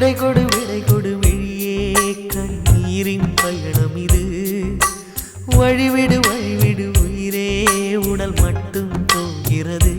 விடை கொடு விழியே கண்ணீரின் பயணம் இது வழிவிடு உயிரே உடல் மட்டும் போகிறது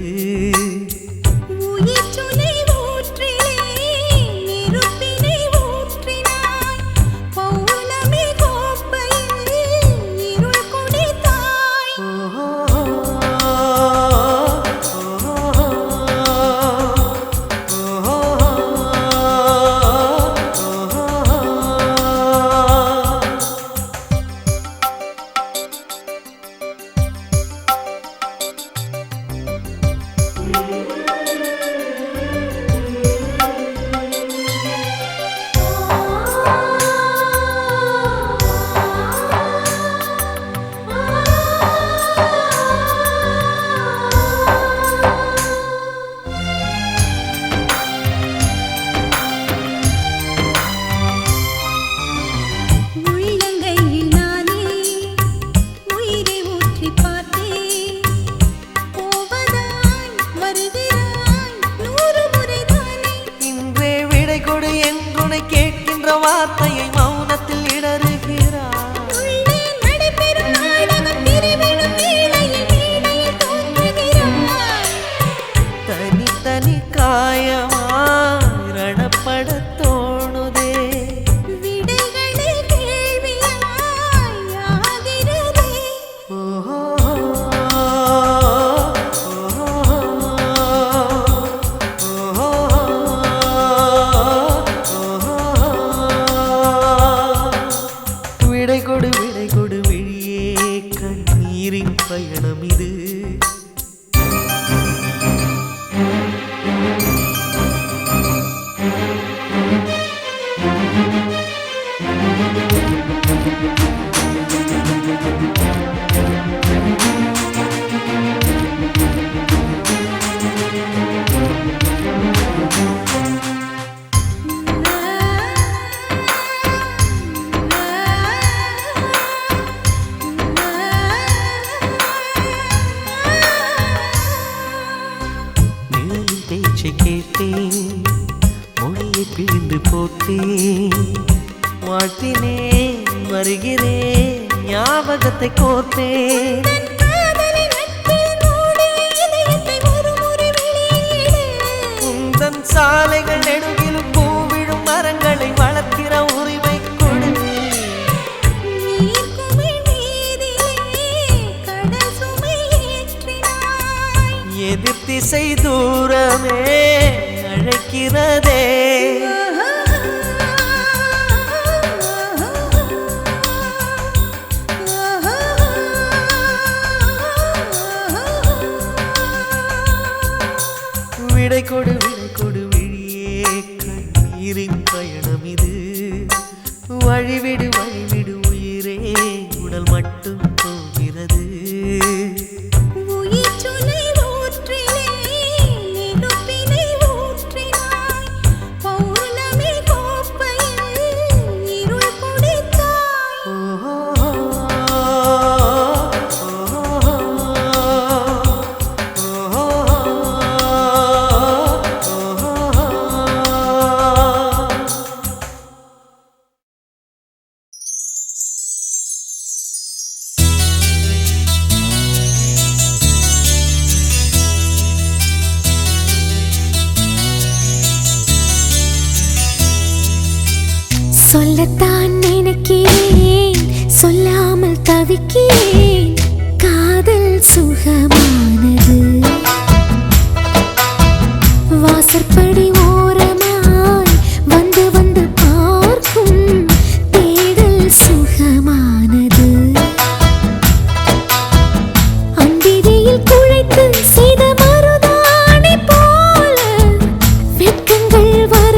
வார்த்தையை மௌனத்தில் இடறுகிறார் தனி காயமாய் ரணப்பட தோணுதே விடை கொடு விழியே கண்ணீரின் பயணம் இது கேட்டேன் மொழியை பிழிந்து போட்டேன் வாழ்த்தினேன் வருகிறேன் ஞாபகத்தை கோர்த்தேன் உந்தன் சாலைகள் நெடுகிலும் பூவிழும் மரங்களை வளர்க்கிற உரிமை கொடு எதிர் திசை தூரமே அழைக்கிறதே விடை கொடு விழியே கண்ணீரின் பயணம் இது வழிவிடு உயிரே உடல் மட்டும் போகிறது சொல்லத்தான் நினைக்கிறேன் சொல்லாமல் தவிக்கிறேன் காதல் சுகமானது வாசற்படி ஓரமாய் வந்து வந்து பார்க்கும் தேடல் சுகமானது அந்திரியில் குழைத்து செய்த மருதாணி போல வெட்கங்கள் வர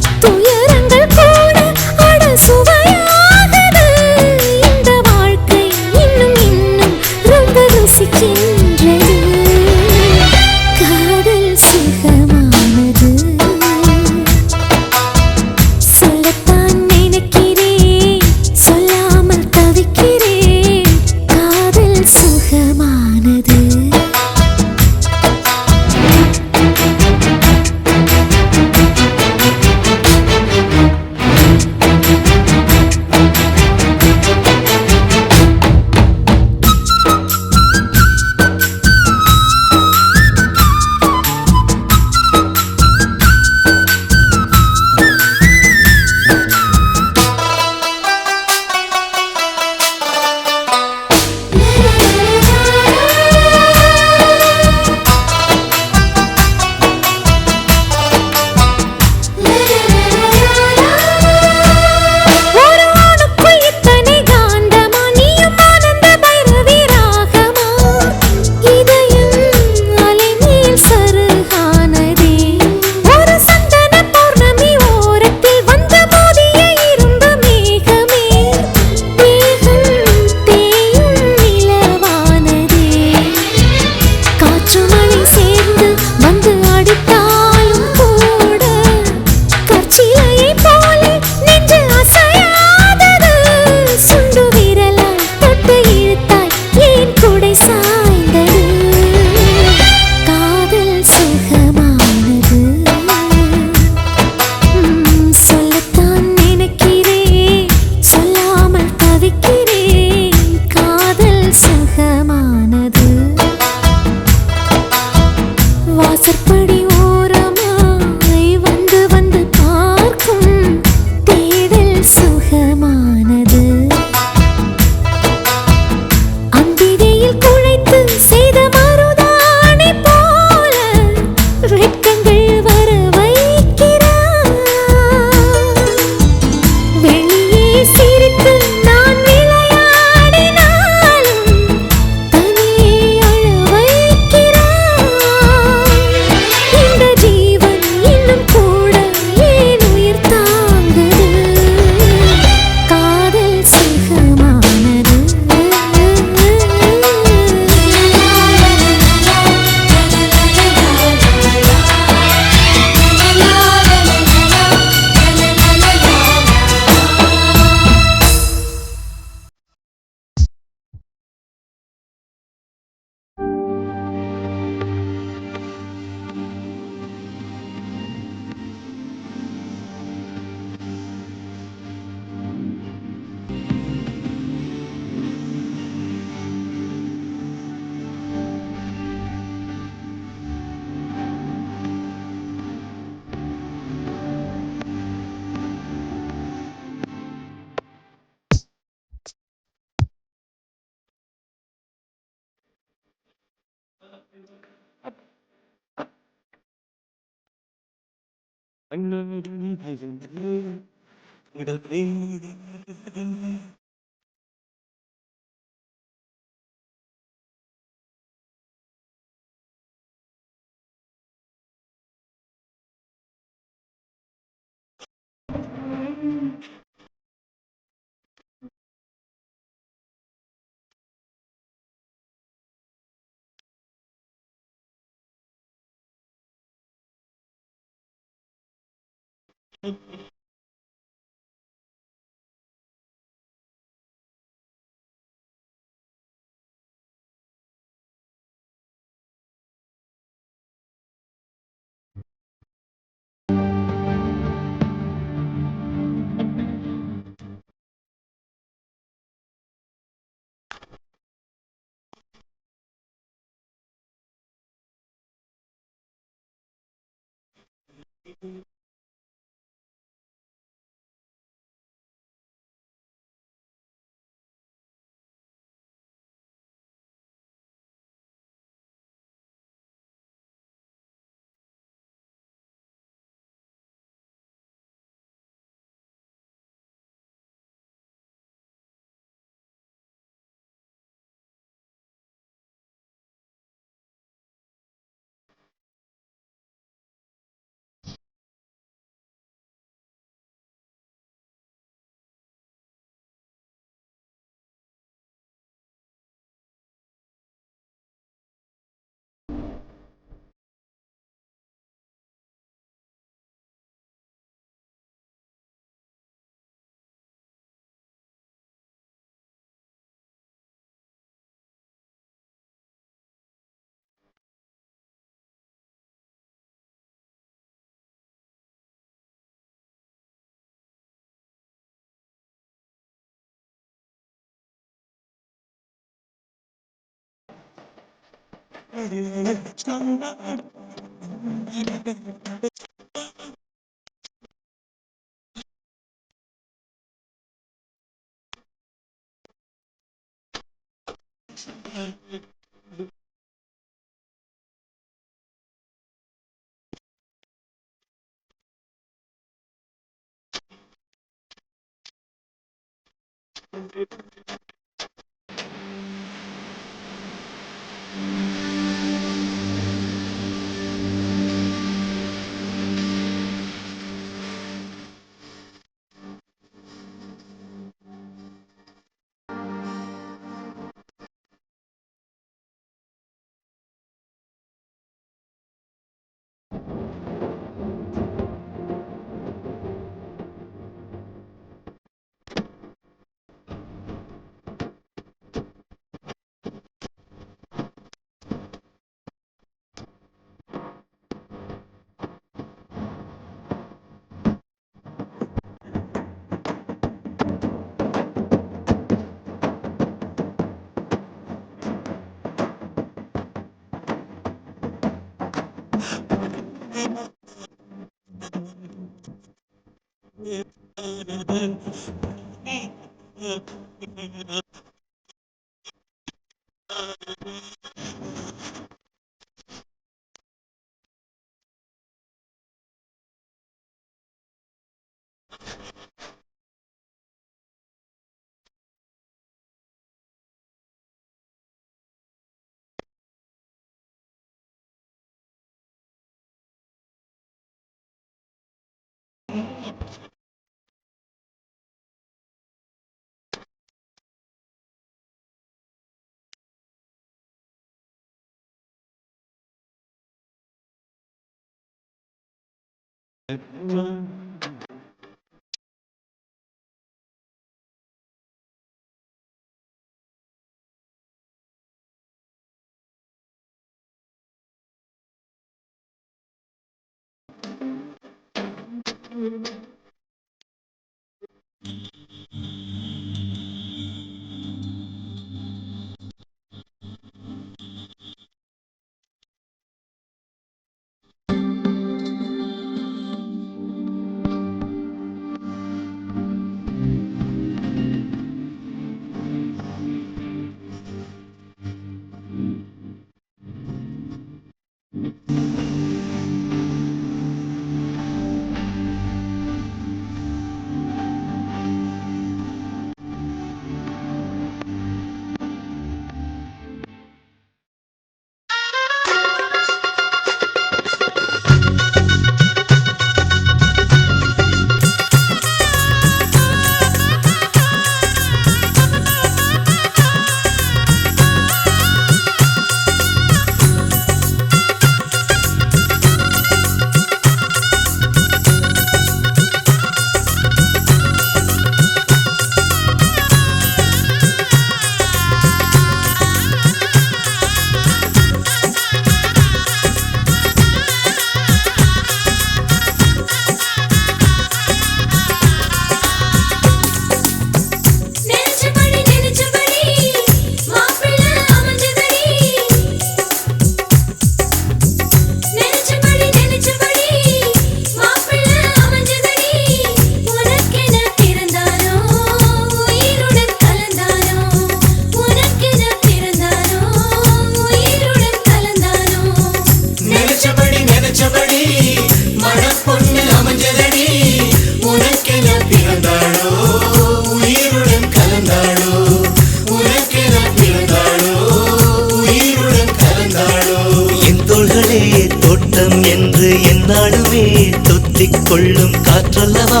செல்லும் காற்றல்லவா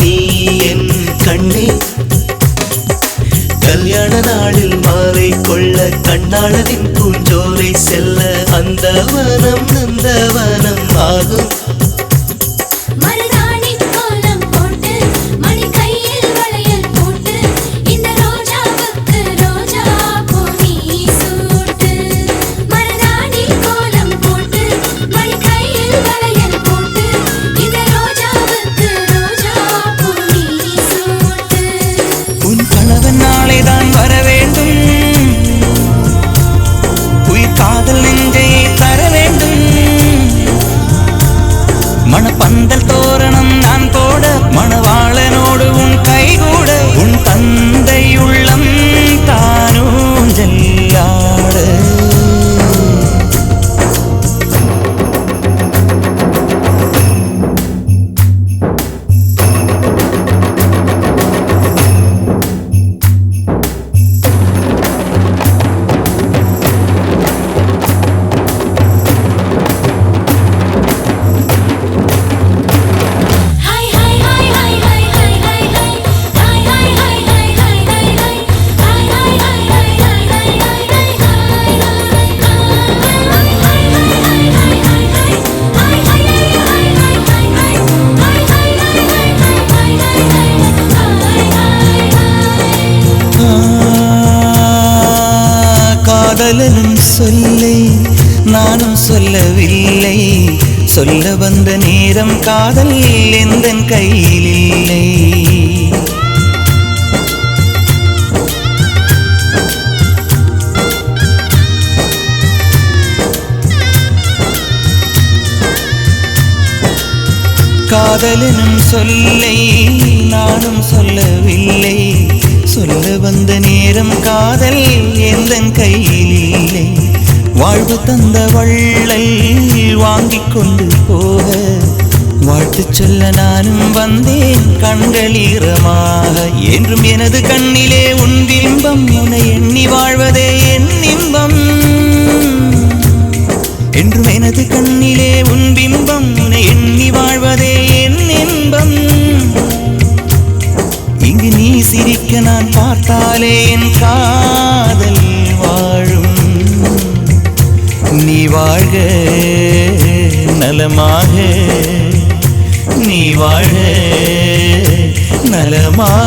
நீ என் கண்ணே. கல்யாண நாளில் மாலை கொள்ள கண்ணாளரின் பூஞ்சோலை செல்ல அந்த வனம் நந்தவனம் ஆகும். மணப்பந்தல் தோரணம் நான் போட மணவாளனோடு உன் கைகூட உன் தந்தை உள்ளம் தானூஞ்செல்லாட. காதலனும் சொல்லை நானும் சொல்லவில்லை, சொல்ல வந்த நேரம் காதல் எந்தன் கையில் இல்லை. காதலனும் சொல்லை நானும் சொல்லவில்லை, சொல்ல வந்த நேரம் காதல் எந்தன் கையில் இல்லை. வாழ்வு தந்த வள்ளல் வாங்கிக் கொண்டு போக வாழ்த்து சொல்ல நானும் வந்தேன் கண்களீரமாக. என்றும் எனது கண்ணிலே உன் பிம்பம், உன்னை எண்ணி வாழ்வதே என் இன்பம். என்றும் எனது கண்ணிலே உன் பிம்பம், உன்னை எண்ணி வாழ்வதே என் இன்பம். இங்கு நீ சிரிக்க நான் பார்த்தாலே என் காதல் வாழும். நீ வாழ்க நலமாக, நீ வாழ்க நலமாக.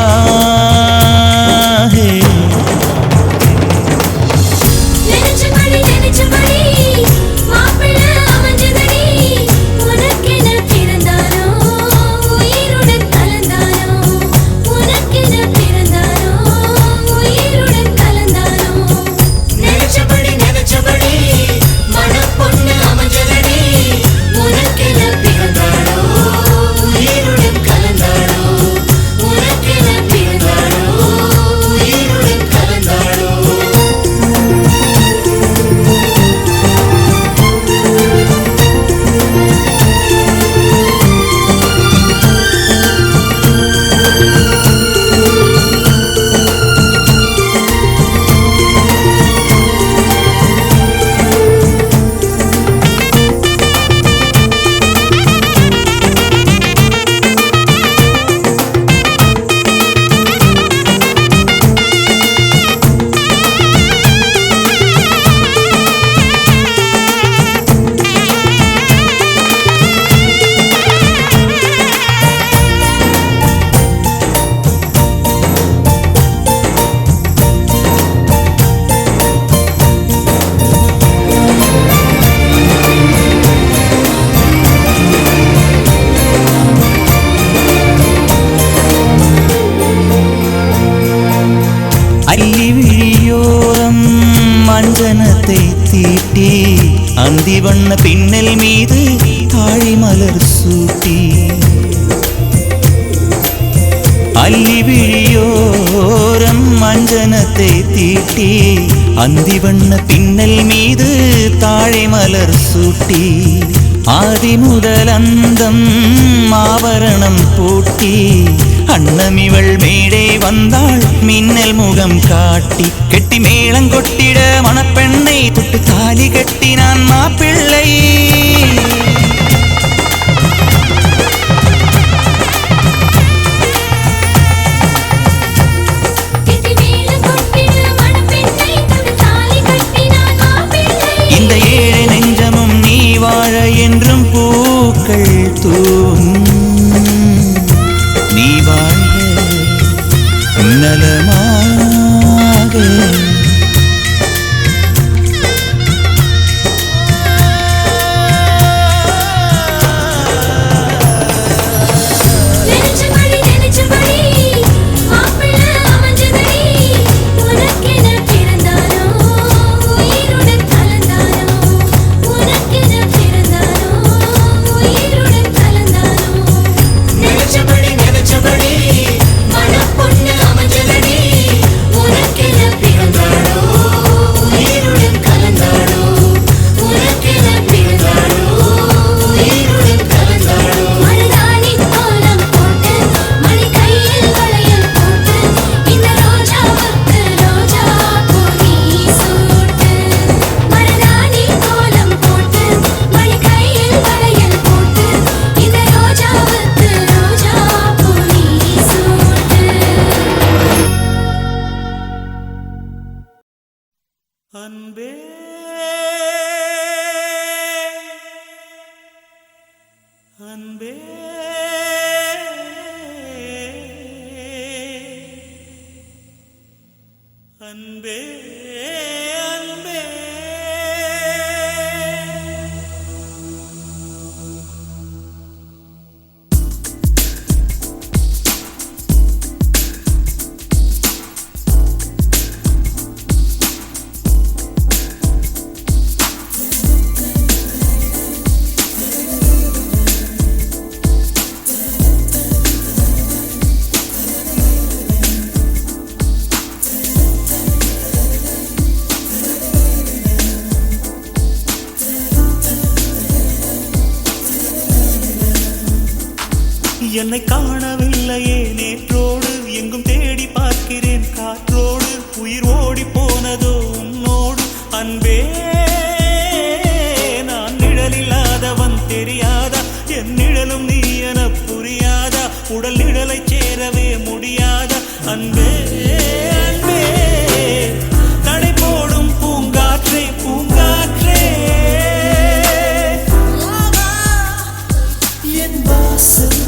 அஞ்சனத்தை தீட்டி அந்தி வண்ண பின்னல் மீது தாழி மலர் சூட்டி அல்லி விழியோரம் அஞ்சனத்தை தீட்டி அந்தி வண்ண பின்னல் மீது தாழி மலர் சூட்டி ஆதி முதல் அந்தம் ஆவரணம் பூட்டி அன்னமிவள் மேடை வந்தாள் மின்னல் முகம் காட்டி கெட்டி மேளங்கொட்டிட மணப்பெண்ணை தொட்டு தாலி கட்டினான் மாப்பிள்ளை தூவும் நீ வாழ்க நலமாக அன்பே அன்பே அன்பே அன்பே என்னை காணவில்லையே நேற்றோடு எங்கும் தேடி பார்க்கிறேன் காற்றோடு உயிர் ஓடி போனதோ உன்னோடு அன்பே நான் நிழலில்லாதவன் தெரியாதா என் நிழலும் நீ என புரியாதா உடல் நிழலை சேரவே முடியாதா அன்பே அன்பே நடை போடும் பூங்காற்றே பூங்காற்றே என் வாசல்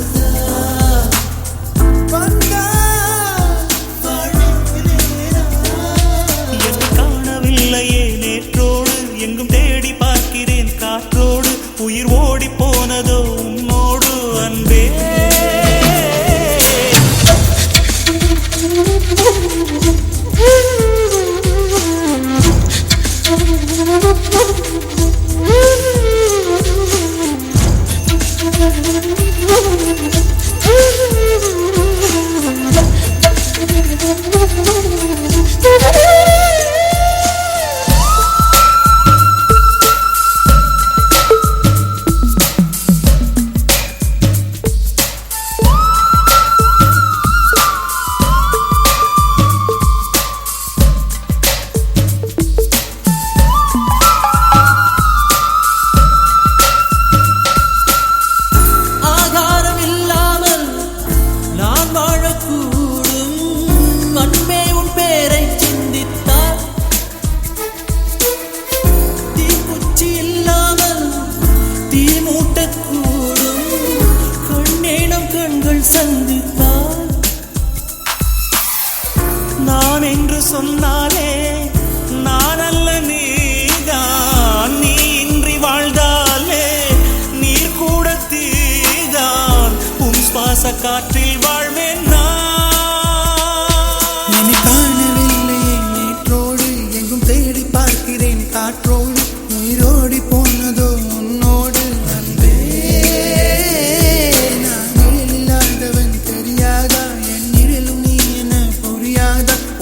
உயிர் ஓடி போனதோ உன்னோடு அன்பே சந்தித்தால் நான் என்று சொன்னாலே நான் அல்ல நீதான் நீ இன்றி வாழ்ந்தாலே நீர் கூட தீதான் உன் சுவாச காற்றில் வாழ்வேன் நான் காணவில்லையே நேற்றோடு எங்கும் தேடி பார்க்கிறேன் காற்றோடு உயிரோடி போனதோ உன்னோடு அன்பே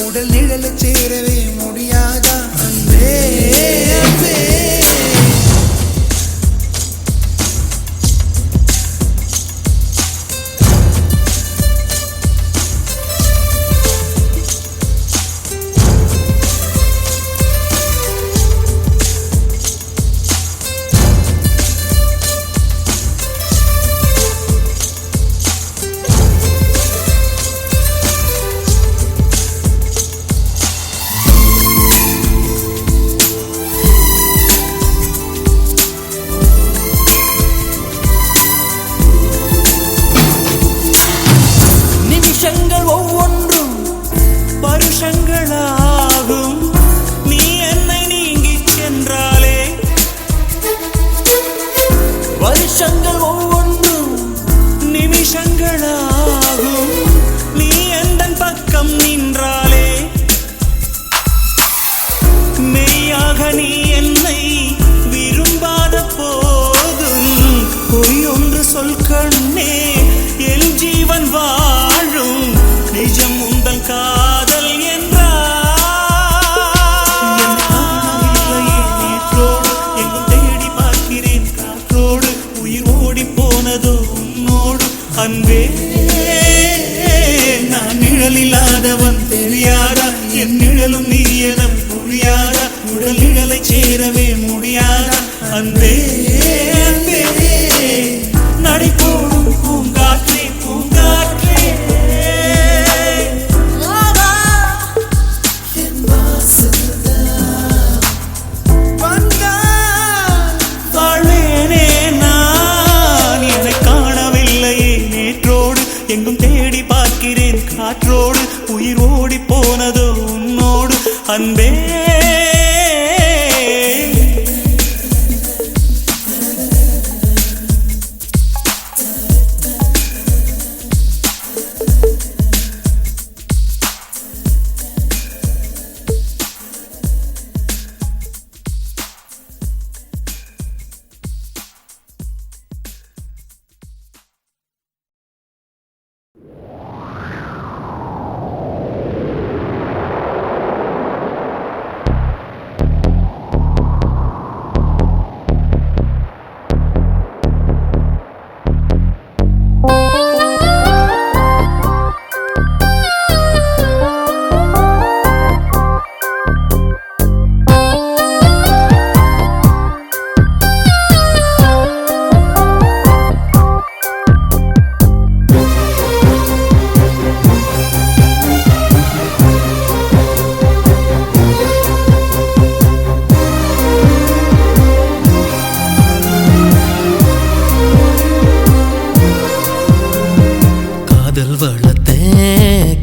உடல் நிழல சேரவே முடியாதா அன்பே அன்பே நிமிஷங்களாகும் நீ எந்தன் பக்கம் நின்றாலே மெய்யாக நீ என்னை விரும்பாத போதும் பொய் ஒன்று சொல் கண்ணே என் ஜீவன் வாழும் நிஜம் உந்தன் காதல் அன்பே நான் நிழலில்லாதவன் தெரியாதா என் நிழலும் நீ என புரியாதா உடல் நிழலை சேரவே முடியாதா அன்பே அன்பே நடை போடும் பூங்காற்றே பூங்காற்றே எங்கும் தேடி பார்க்கிறேன் காற்றோடு உயிர் ஓடி போனதோ உன்னோடு அன்பே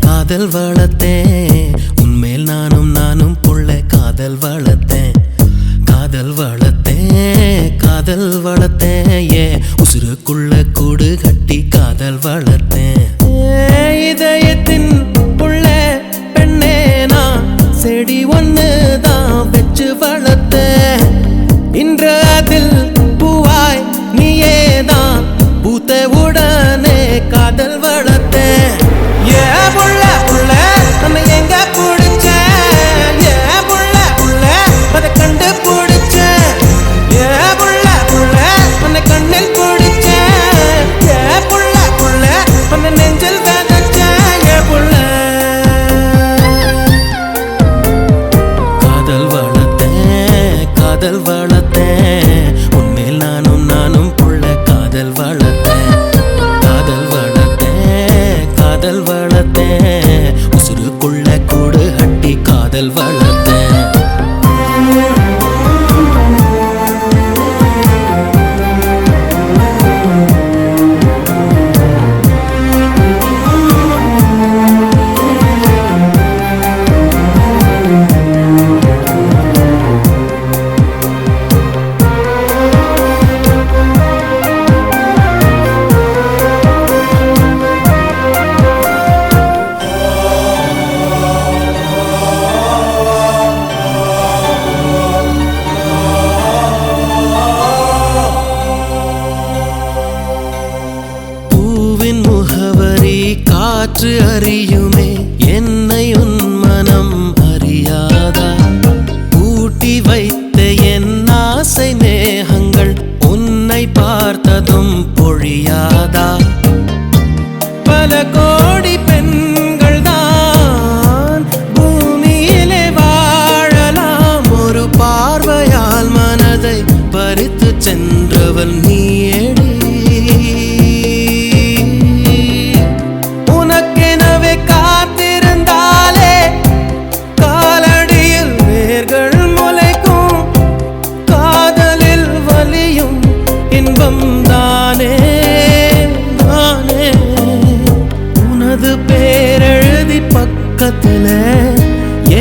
காதல் வளர்த்தேன் உன்மேல் நானும் புள்ள காதல் வளர்த்தேன் காதல் வளர்த்தேன் ஏ உசுருக்குள்ள கூடு கட்டி காதல் வளர்த்தேன் இதயத்தின் புள்ள பெண்ணே நான் செடி ஒன்று தான் வச்சு வளர்த்தேன் இன்று அதில் பூவாய் நீயே தான் பூத்த உடனே காதல் வளர்த்தேன் ஏ புள்ள புள்ள நம்ம எங்க பிடிச்ச ஏ புள்ள புள்ள அதை கண்டு பிடிச்ச ஏ புள்ள புள்ள உன்னை கண்ணில் பிடிச்ச ஏ புள்ள புள்ள உன்னை நெஞ்சில் விதைச்ச ஏ புள்ள காதல் வளர்த்தேன் உன்மேல் நானும் புள்ள காதல் வளர்த்தேன் காதல் வளர்த்தேன் உசுருக்குள்ள கூடு கட்டி காதல் வளர்த்தேன் காற்று அறியுமே என்னை உன் மனம் அறியாதா ஊட்டி வைத்த என் ஆசை மேகங்கள் உன்னை பார்த்ததும் பொழியாதா பல கோடி பெண்கள் தான் பூமியிலே வாழலாம் ஒரு பார்வையால் மனதை பறித்து சென்றவள் நீயேடி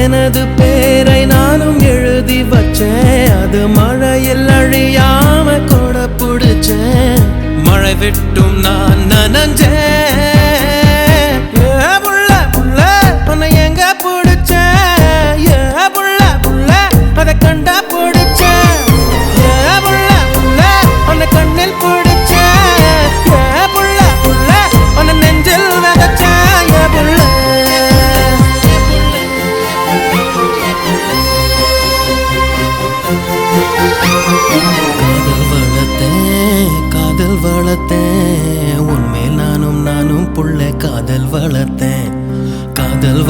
எனது பேரை நானும் எழுதி வச்சேன் அது மழையில் அழியாம கொட பிடிச்சேன் மழை விட்டும் நான் நனஞ்சேன். புள்ள புள்ள உன்னை எங்க பிடிச்ச, புள்ள புள்ள அதை கண்டா பிடிச்ச, புள்ள புள்ள உன்னை கண்ணில் பிடிச்ச, புள்ள புள்ள உன்னை நெஞ்சில் விதைச்ச புள்ள. காதல் வளர்த்தேன் உன்மேல் நானும் புள்ள காதல் வளர்த்தேன். காதல்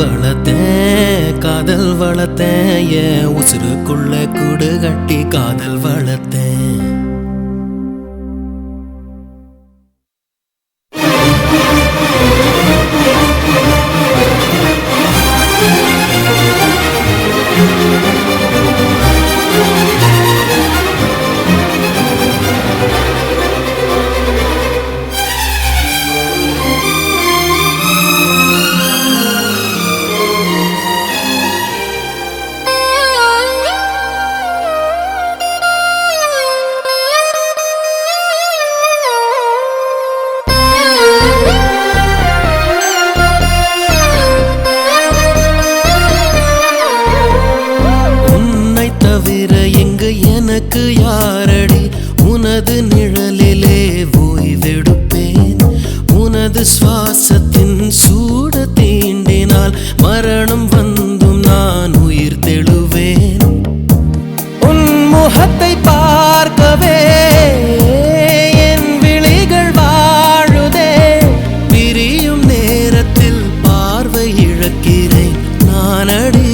வளர்த்தேன் என் உசுருக்குள்ள கூடு கட்டி காதல் வளர்த்தேன். எனக்கு யாரடி உனது நிழலிலே ஓய்வெடுப்பேன். உனது சுவாசத்தின் சூட தீண்டினால் மரணம் வந்தும் நான் உயிர் தெழுவேன். உன் முகத்தை பார்க்கவே என் விழிகள் வாழுதே. பிரியும் நேரத்தில் பார்வை இழக்கிறேன் நானடி.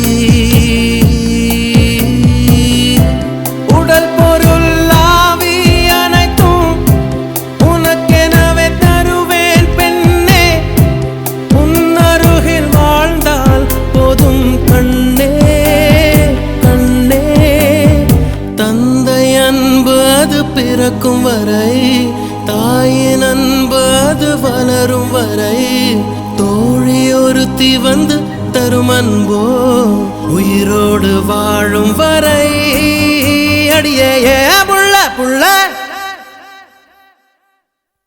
பிறக்கும் வரை தாயின் அன்பு அது வளரும் வரை தோழி ஒருத்தி வந்து தரும் அன்போ உயிரோடு வாழும் வரை. அடியே புள்ள புள்ள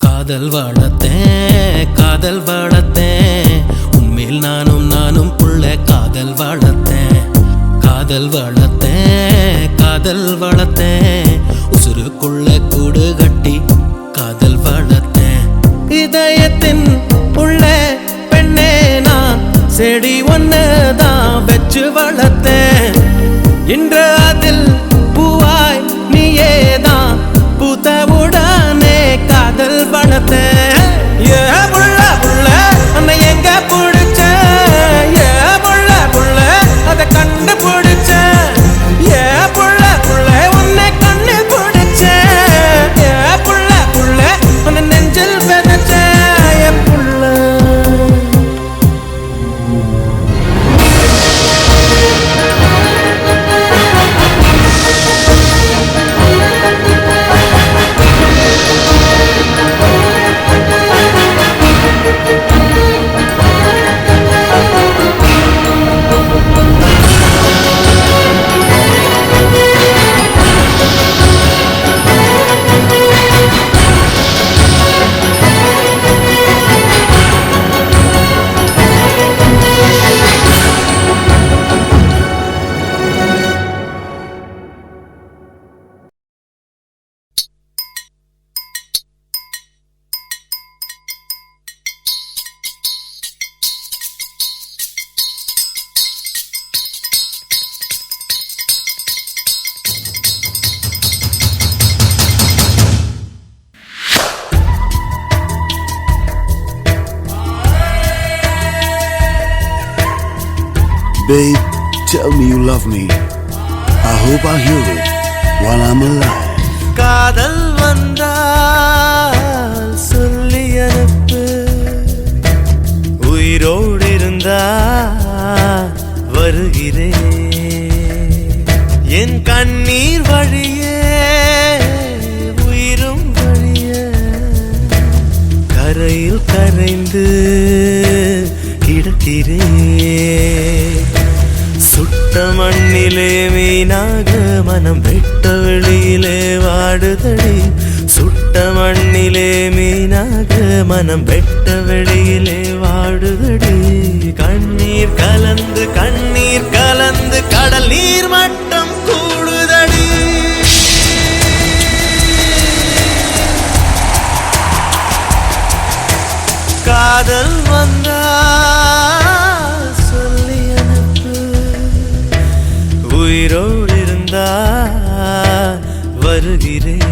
காதல் வளர்த்தேன் உன்மேல் நானும் புள்ள காதல் வளர்த்தேன். காதல் வளர்த்தேன் உசுருக்குள்ள கூடு கட்டி காதல் வளர்த்தேன். இதயத்தின் உள்ள பெண்ணே நான் செடி ஒன்னுதான் வச்சு வளர்த்தேன். இன்று அதில் பூவாய் நீயேதான் பூத்தவுடனே காதல் வளர்த்தேன். புள்ள புள்ள உன்னை எங்க பிடிச்ச, புள்ள புள்ள அதை கண்டு பிடிச்ச, புள்ள புள்ள உன்னை கண்ணு பிடிச்ச, புள்ள புள்ள உன்னை நெஞ்சில் விதைச்ச புள்ள. Babe, tell me you love me. I hope I hear it while I'm alive. காதல் வந்தால் சொல்லி அனுப்பு, உயிரோடு இருந்தா வருகிறேன். என் கண்ணீர் வழியே உயிரும் வழிய கரையில் கரைந்து கிடக்கிறேன். சுட்ட மண்ணிலே மீனாக மனம் வெட்ட வெளியிலே வாடுதடி. சுட்ட தொட்ட மண்ணிலே மீனாக மனம் வெட்ட வெளியிலே வாடுதடி. கண்ணீர் கலந்து கண்ணீர் கலந்து கடல் நீர் மட்டம் கூடுதடி. காதல் வந்தா சொல்லி அனுப்பு, உயிரோடு இருந்தா வருகிறேன்.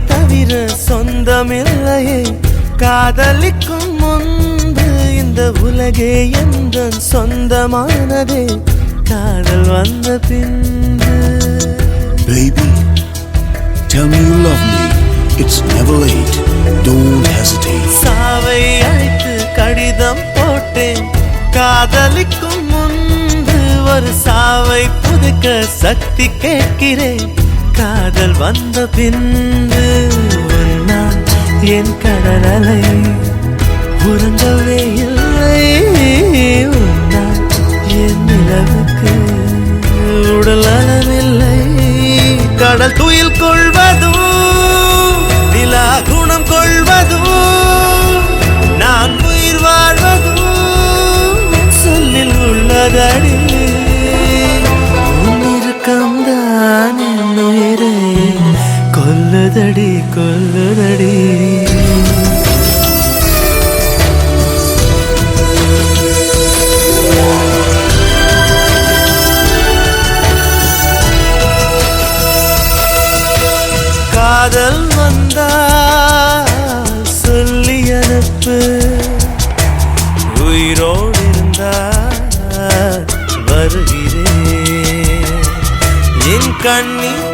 தவிர சொந்தமில்லையே காதலிக்கும் முன்பு இந்த உலகே எந்த சொந்தமானதே காதல் வந்த பின்பு. Baby, tell me you love me. It's never late. Don't hesitate. சாவை அழைத்து கடிதம் போட்டேன், காதலிக்கும் முன்பு ஒரு சாவை புதுக்க சக்தி கேட்கிறேன். காதல் வந்த பின்பு நான் என் கடலலை உறங்கவே இல்லை. நான் என் நிலவுக்கு உடல் அளவில்லை. கடல் துயில் கொள்வதும் நிலா குணம் கொள்வதும் நான் உயிர் வாழ்வதும் சொல்லில் உள்ளதடி. உன்னிருக்கம்தான் என் உயிரை கொல்லுதடி கொல்லுதடி. காதல் வந்தா சொல்லி அனுப்பு, உயிரோடு இருந்தா வருகிறேன். என் கண்ணீர்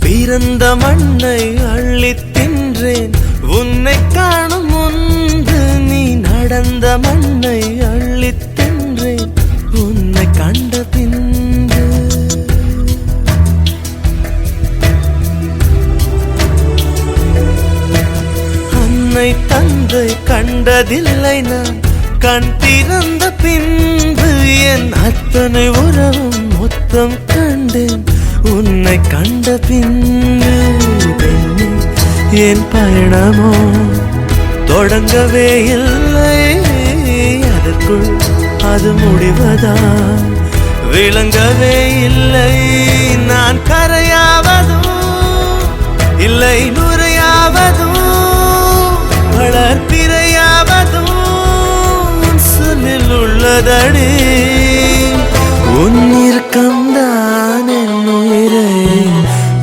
பிறந்த மண்ணை அள்ளித் தின்றேன் உன்னை காணும் முன்பு. நீ நடந்த மண்ணை அள்ளித் தின்றேன் உன்னை கண்ட பின்பு. அன்னை தந்தை கண்டதில்லை நான் கண் திறந்த பின்பு. என் அத்தனை உறவும் மொத்தம் கண்டேன் உன்னை கண்ட பின்பு. என் பயணமோ தொடங்கவே இல்லை, அதற்குள் அது முடிவதா விளங்கவே இல்லை. நான் கரையாவதும் இல்லை நுரையாவதும் வளர்ப்பிறையாவதும் சொல்லில் உள்ளதடி. உன்னிருக்கம்தான் என் உயிரை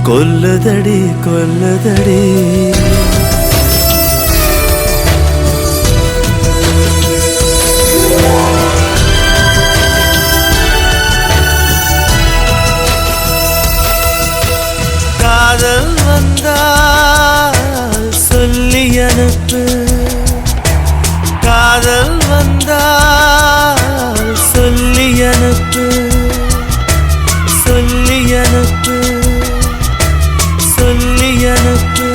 கொல்லுதடி கொல்லுதடி. காதல் வந்தால் சொல்லி அனுப்பு, காதல் வந்தால் சொல்லி அனுப்பு, சொல்லி அனுப்பு, சொல்லி அனுப்பு,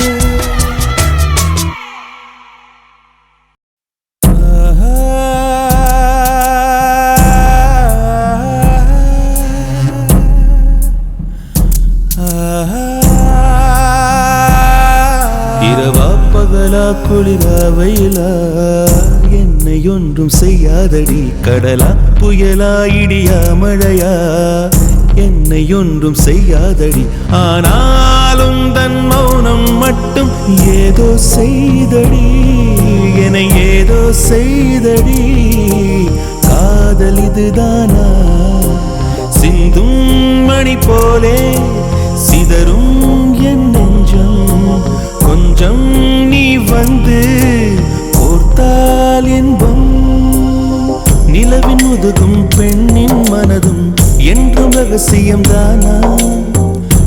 இரவா பகலா குளிரா வெயிலா என்னை ஒன்றும் செய்யாதடி கடலா புயலா இடியா மழையா என்னை ஒன்றும் செய்யாதடி ஆனாலும் தன் மௌனம் மட்டும் ஏதோ செய்தடி என ஏதோ செய்தடி காதல் இதுதானா சிந்தும் மணி போலே சிதறும் என் நெஞ்சம் கொஞ்சம் நீ வந்து கோர்த்தால் என்பம் நிலவின் முதுகும் பெண்ணின் மனதும் என்றும் ரகசியம் தானா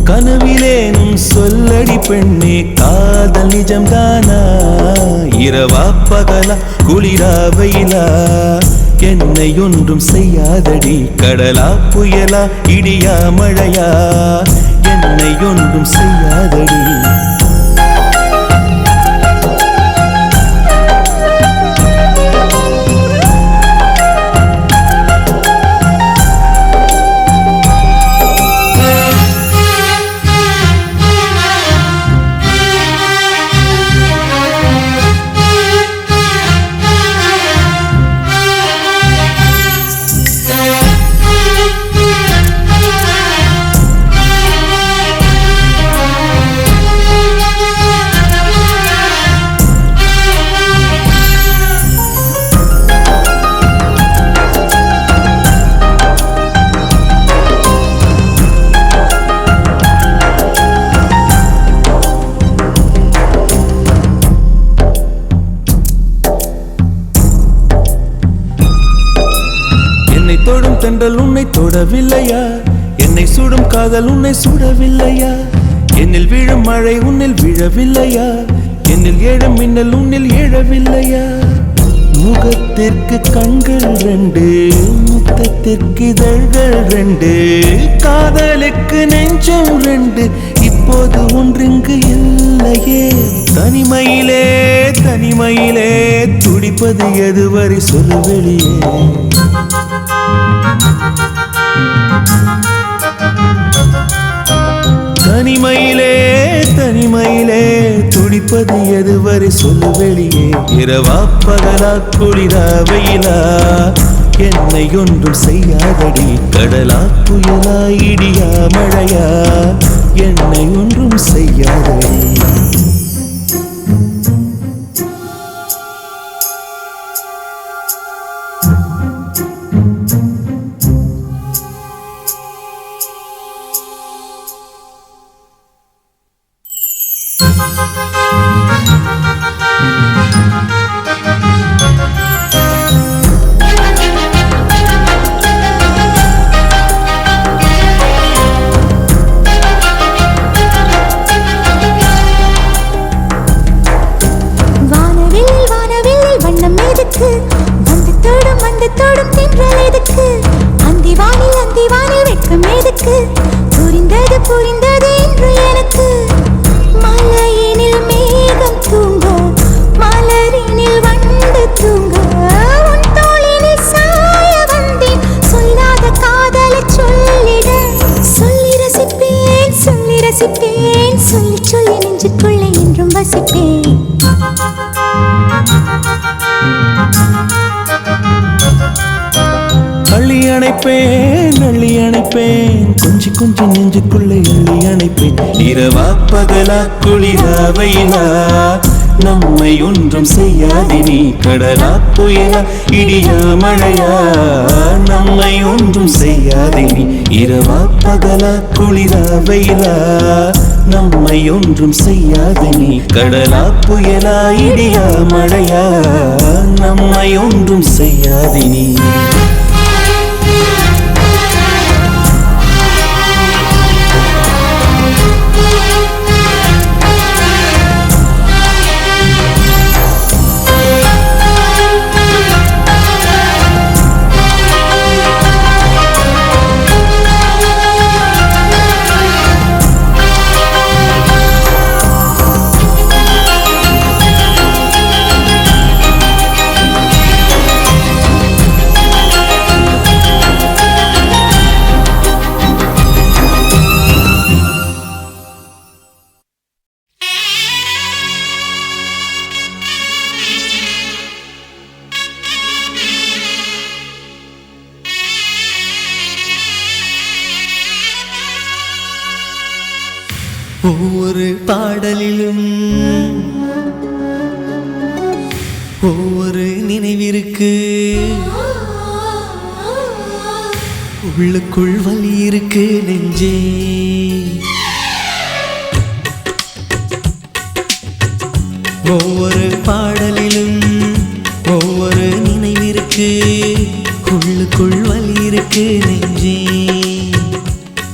கனவிலேனும் சொல்லடி பெண்ணே காதல் நிஜம் தானா இரவா பகலா குளிரா வெயிலா என்னை ஒன்றும் செய்யாதடி கடலா புயலா இடியா மழையா என்னை ஒன்றும் செய்யாதடி தொடும் தென்றல் உன்னை தொடவில்லையா என்னை சுடும் காதல் உன்னை சுடவில்லையா என்னில் விழும் மழை உன்னில் விழவில்லையா என்னில் ஏழும் மின்னல் உன்னில் எழவில்லையா முகத்திற்கு கண்கள் ரெண்டு முத்தத்திற்கு இதழ்கள் ரெண்டு காதலுக்கு நெஞ்சம் ரெண்டு இப்போது ஒன்றிங்கு இல்லையே தனிமையிலே தனிமையிலே துடிப்பது எதுவரை சொல்லு வெளியே தனிமையிலே தனிமையிலே துடிப்பது எதுவரை சொல்லு வெளியே இரவா பகலா குளிரா வெயிலா என்னை ஒன்றும் செய்யாதடி கடலா புயலா இடியா மழையா என்னை ஒன்றும் செய்யாதடி தொடும் தென்றல் எதுக்கு அந்திவானில் வெட்கம் எதுக்கு புரிந்தது புரிந்தது என்று எனக்கு மலையினில் மேகம் தூங்க மலரினில் வண்டு தூங்க உன் தோளினில் சாய வந்தேன் சொல்லாத காதலை சொல்லிட சொல்லி ரசிப்பேன் சொல்லி ரசிப்பேன் சொல்லி சொல்லி நெஞ்சுக்குள்ளே என்றும் வசிப்பேன் அள்ளி அணைப்பேன் கொஞ்சி கொஞ்சி நெஞ்சுக்குள்ளே அள்ளி அணைப்பேன் இரவா பகலா குளிரா வெயிலா நம்மை ஒன்றும் செய்யாதே நீ கடலா புயலா இடியா மழையா நம்மை ஒன்றும் செய்யாதே நீ இரவா பகலா குளிரா வெயிலா நம்மை ஒன்றும் செய்யாதே நீ கடலா புயலா இடியா மழையா நம்மை ஒன்றும் செய்யாதே நீ ஒவ்வொரு பாடலிலும் ஒவ்வொரு நினைவிற்கு உள்ளுக்குள் வலி இருக்கு நெஞ்சே. ஒவ்வொரு பாடலிலும் ஒவ்வொரு நினைவிற்கு உள்ளுக்குள் வலி இருக்கு நெஞ்சே.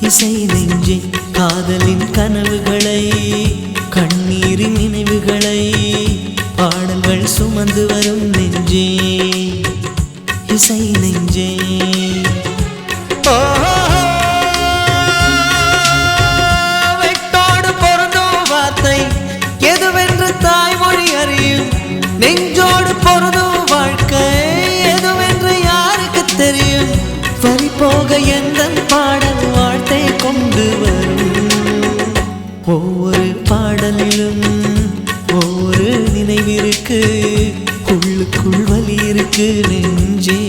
இசை நெஞ்சே காதலின் கனவுகளை கண்ணீரின் நினைவுகளை பாடல்கள் சுமந்து வரும் நெஞ்சே. இசை நெஞ்சே வெட்டோடு பொருந்தும் வார்த்தை எதுவென்று தாய்மொழி அறியும். நெஞ்சோடு பொருந்தும் வாழ்க்கை எதுவென்று யாருக்கு தெரியும். வரி போக எந்த பாடல் வாழ்த்தை கொண்டு வரும். ஒவ்வொரு பாடலிலும் ஒவ்வொரு நினைவிற்கு உள்ளுக்குள் வலி இருக்கு நெஞ்சே.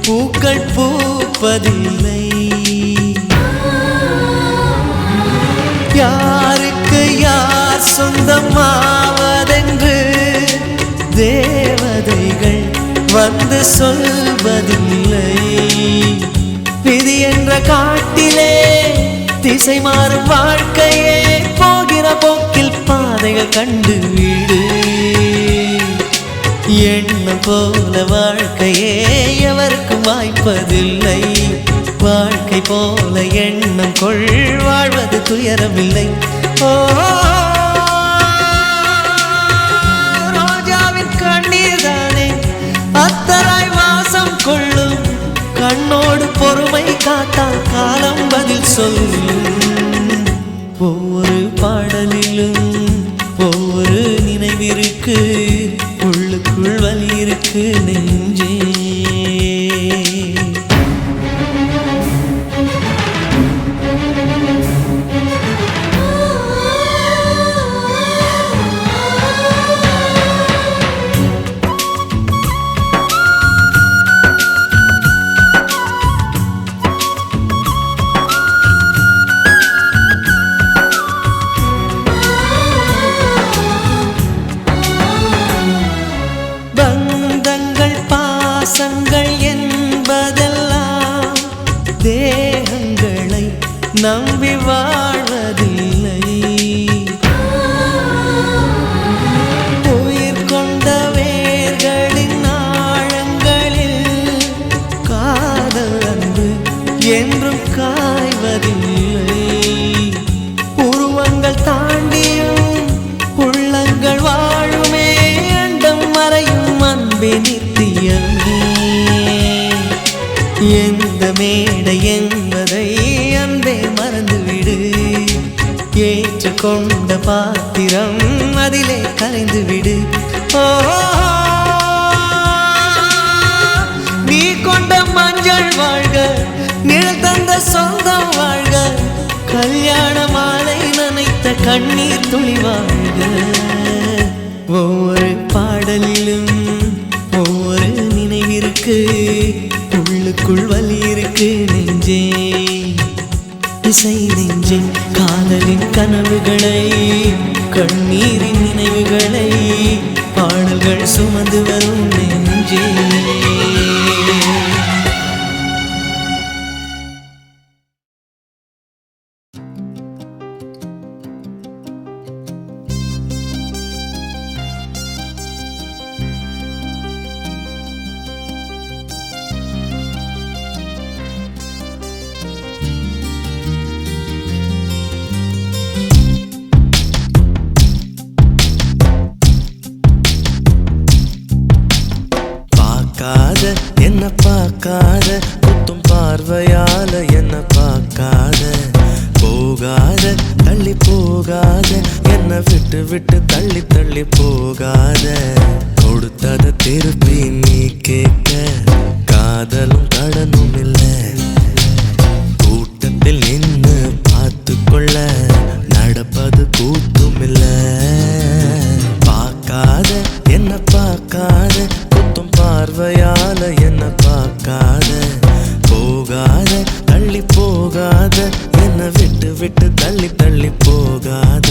பூக்கள் பூப்பதில்லை யாருக்கு யார் சொந்தமாவதென்று தேவதைகள் வந்து சொல்வதில்லை. விதி என்ற காட்டிலே திசை மாறும் வாழ்க்கையே போகிற போக்கில் பாதைகள் கண்டு வீடு. எண்ணம் போல வாழ்க்கையே எவருக்கும் வாய்ப்பதில்லை. வாழ்க்கை போல எண்ணம் கொள் வாழ்வது துயரமில்லை. ரோஜாவின் கண்ணீர் தானே அத்தராய் வாசம் கொள்ளும். கண்ணோடு பொறுமை காத்தால் காலம் பதில் சொல்லும். ஒவ்வொரு பாடலிலும் ஒவ்வொரு நினைவிற்கு உள்ளுக்குள் வலி இருக்கு நெஞ்சே. பாசங்கள் என்பதெல்லாம் தேகங்களை நம்பி வாழ்வதில்லை. உயிர் கொண்ட வேர்களின் ஆழங்களில் காதல் அன்பு என்றும் காய்வதில்லை. உருவங்கள் தாண்டியும் உள்ளங்கள் வாழுமே அண்டம் மறையும் அன்பே நித்தியமே. எந்த மேடை என்பதை அன்பே மறந்துவிடு. ஏற்றுக்கொண்ட பாத்திரம் அதிலே கலைந்துவிடு. நீ கொண்ட மஞ்சள் வாழ்க நிழல் தந்த சொந்தம் வாழ்க. கல்யாண மாலை நனைத்த கண்ணீர் துளி வாழ்க. ஒவ்வொரு பாடலிலும் ஒவ்வொரு நினைவிற்கு உள்ளுக்குள் வலி இருக்கு நெஞ்சே. இசை நெஞ்சே காதலின் கனவுகளை கண்ணீரின் நினைவுகளை பாடல்கள் சுமந்து வரும் நெஞ்சே. பார்க்காத என்ன பார்க்காத குத்தும் பார்வையால என்ன பார்க்காத போகாத தள்ளி போகாத என்ன விட்டு விட்டு தள்ளி தள்ளி போகாத கொடுத்தத திருப்பி நீ கேட்க காதலும் கடனும் இல்லை கூட்டத்தில் நின்னு பார்த்து கொள்ள நடப்பது கூத்தும் இல்லை பார்க்காத என்ன பார்க்காத குத்தும் பார்வையால என்ன பார்க்காத போகாத தள்ளி போகாத என்ன விட்டு விட்டு தள்ளி தள்ளி போகாத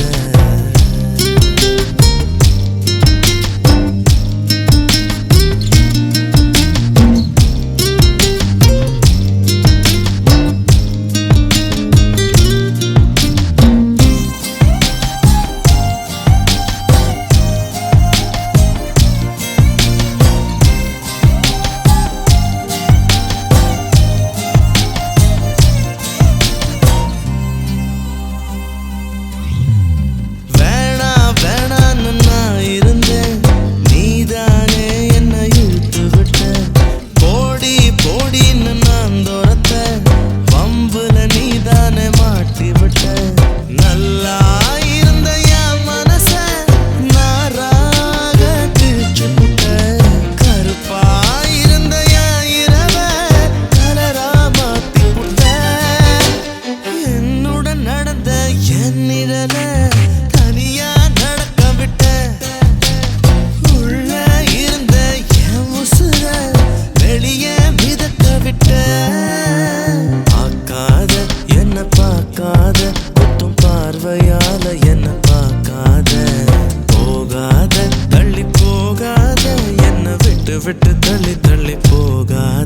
விட்டு தள்ளி தள்ளி போகாத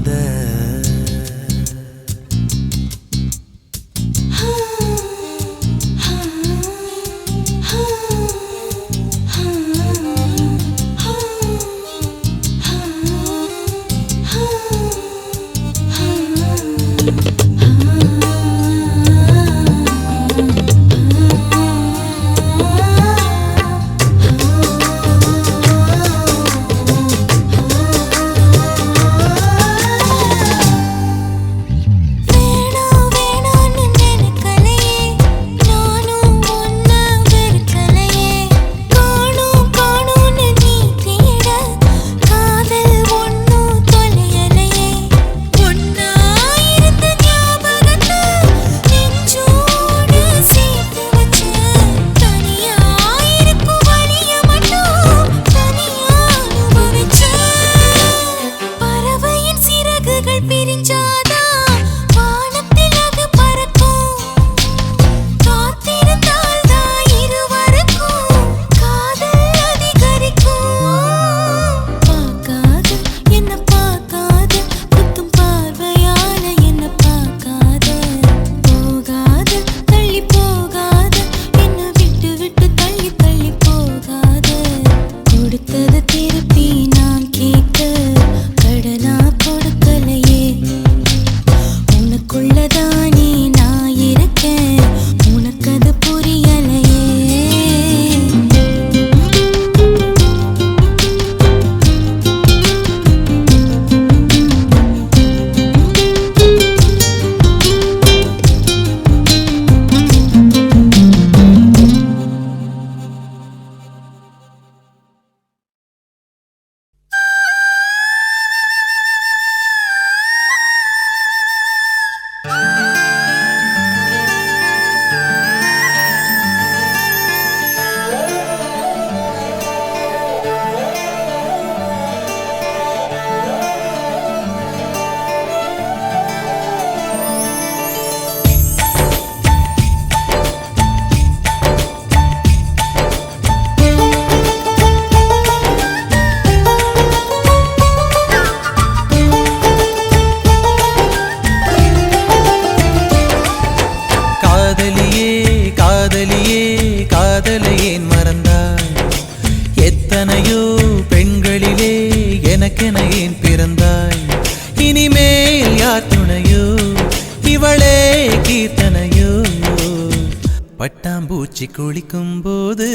பட்டாம்பூச்சி குளிக்கும் போது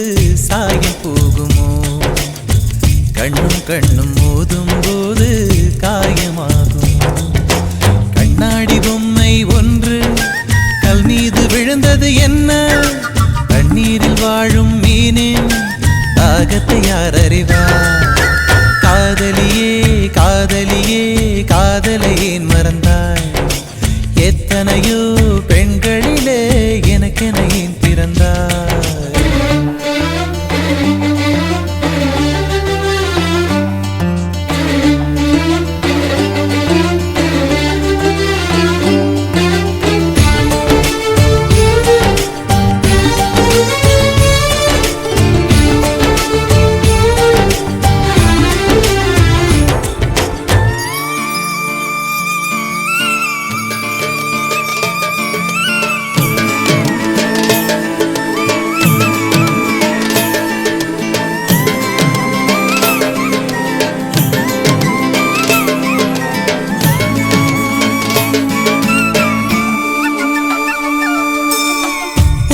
சாயம் போகுமோ கண்ணும் கண்ணும் மோதும் போது காதலை ஏன் மறந்தாய் எத்தனையோ பெண்களிலே எனக்கென ஏன் பிறந்தாய்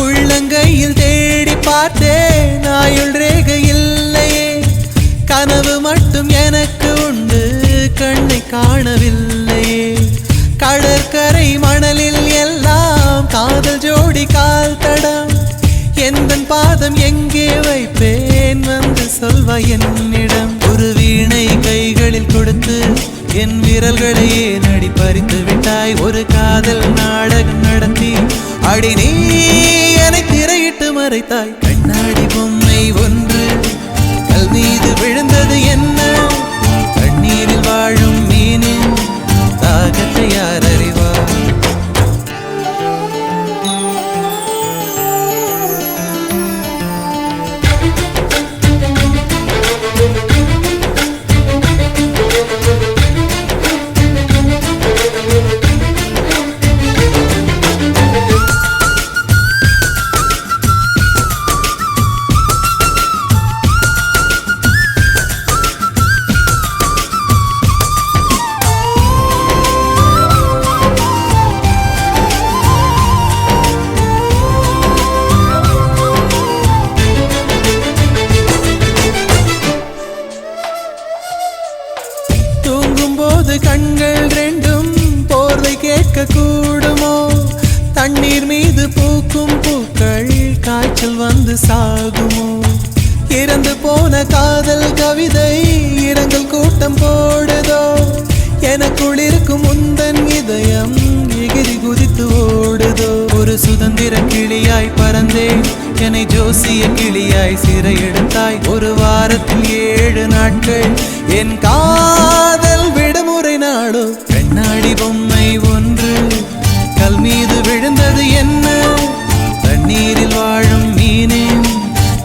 உள்ளங்கையில் தேடி பார்த்தேன் ஆயுள் ரேகை இல்லையே கனவு மட்டும் எனக்கு உண்டு கண்ணை காணவில்லையே கடற்கரை மணலில் எல்லாம் காதல் ஜோடி கால் தடம் எந்தன் பாதம் எங்கே வைப்பேன் வந்து சொல்வாய் என்னிடம் ஒரு வீணை கைகளில் கொடுத்து என் விரல்களையே நடி பறித்து விட்டாய் ஒரு காதல் நாடகம் நடத்தி அடி நீ என்னை திரையிட்டு மறைத்தாய் கண்ணாடி பொம்மை ஒன்று கல் மீது விழுந்தது என்ன கண்ணீரில் வாழும் மீனின் தாகத்தை யார் அறிவார் கண்கள் ரெண்டும் போர்வை கேட்க கூடுமோ தண்ணீர் மீது பூக்கும் பூக்கள் காய்ச்சல் வந்து சாகுமோ இறந்து போன காதல் கவிதை இரங்கல் கூட்டம் போடுதோ எனக்குள் இருக்கும் முந்தன் இதயம் எகிரி குதித்து ஓடுதோ ஒரு சுதந்திர கிளியாய் பறந்தேன் என்னை ஜோசிய கிளியாய் சிறையெடுத்தாய் ஒரு வாரத்தில் 7 நாட்கள் என் காதல் விடுமுறை நாடோ கண்ணாடி பொம்மை ஒன்று கல் மீது விழுந்தது என்ன தண்ணீரில் வாழும் மீனின்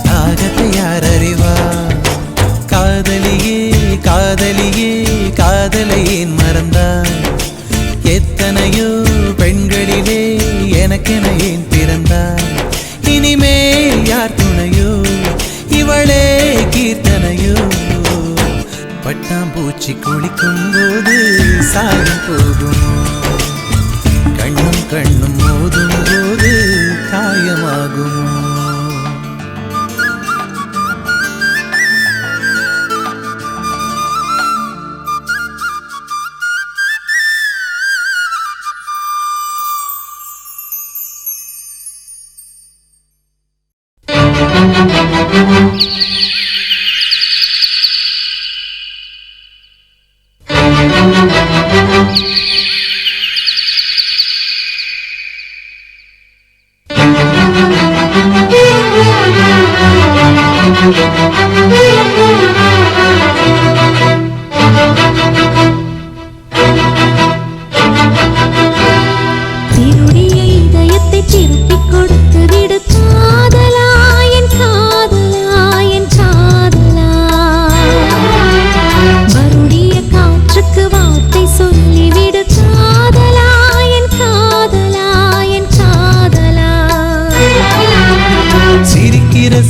தாகத்தை யார் அறிவார் காதலியே காதலியே காதலை ஏன் மறந்தாய் எத்தனையோ பெண்களிலே எனக்கென ஏன் பிறந்தாய் இனிமேல் யார் துணையோ இவளே கீர்த்தனையோ பட்டாம்பூச்சி குளிக்கும் போது சாயம் போகுமோ கண்ணும் கண்ணும் மோதும் போது காயமாகுமோ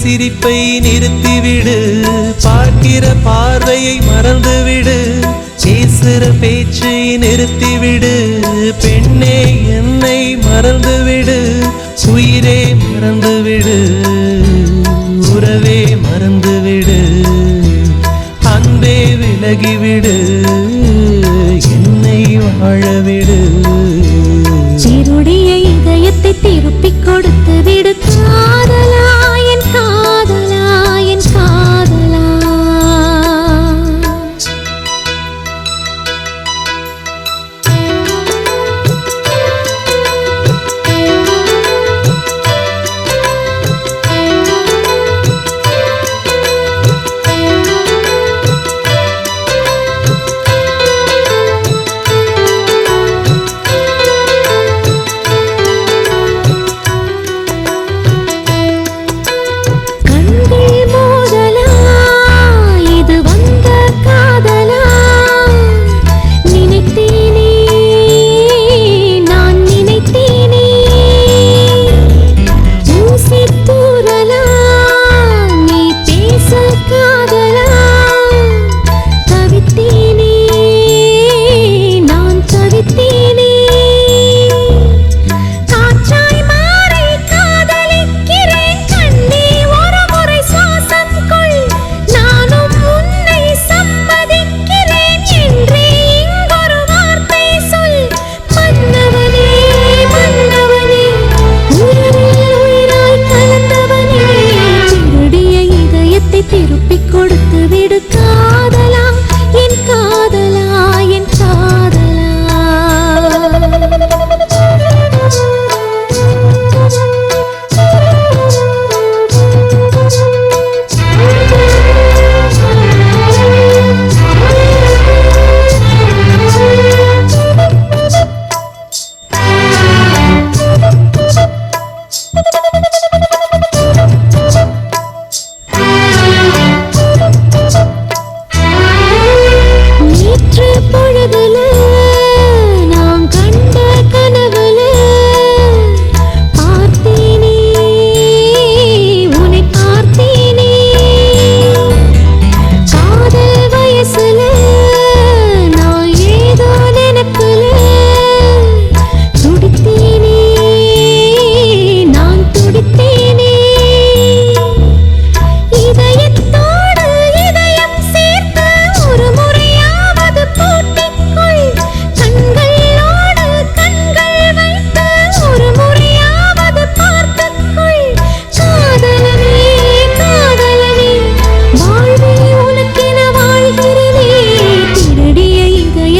சிரிப்பை நிறுத்திவிடு பார்க்கிற பார்வையை மறந்துவிடு பேசுற பேச்சை நிறுத்திவிடு பெண்ணே என்னை மறந்துவிடு உயிரே மறந்துவிடு உறவே மறந்துவிடு அன்பே விலகிவிடு என்னை வாழவிடு சிறுடைய இதயத்தை திருப்பிக் கொடுத்து விடு காதலா என் காதலா என் காதலா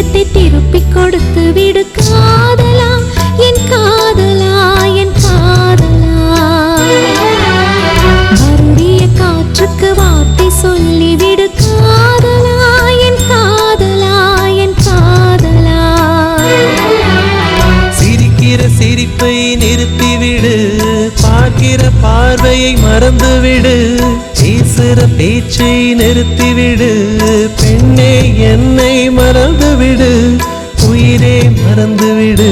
இதயத்தை திருப்பிக் கொடுத்து விடு காதலா என் காதலா என் காதலா மறுடிய காற்றுக்கு வார்த்தை சொல்லிவிடு காதலா என் காதலா என் காதலா சிரிக்கிற சிரிப்பை நிறுத்திவிடு பார்க்கிற பார்வையை மறந்துவிடு பேசுற பேச்சை நிறுத்திவிடு பெண்ணே என்னை மறந்துவிடு உயிரே மறந்துவிடு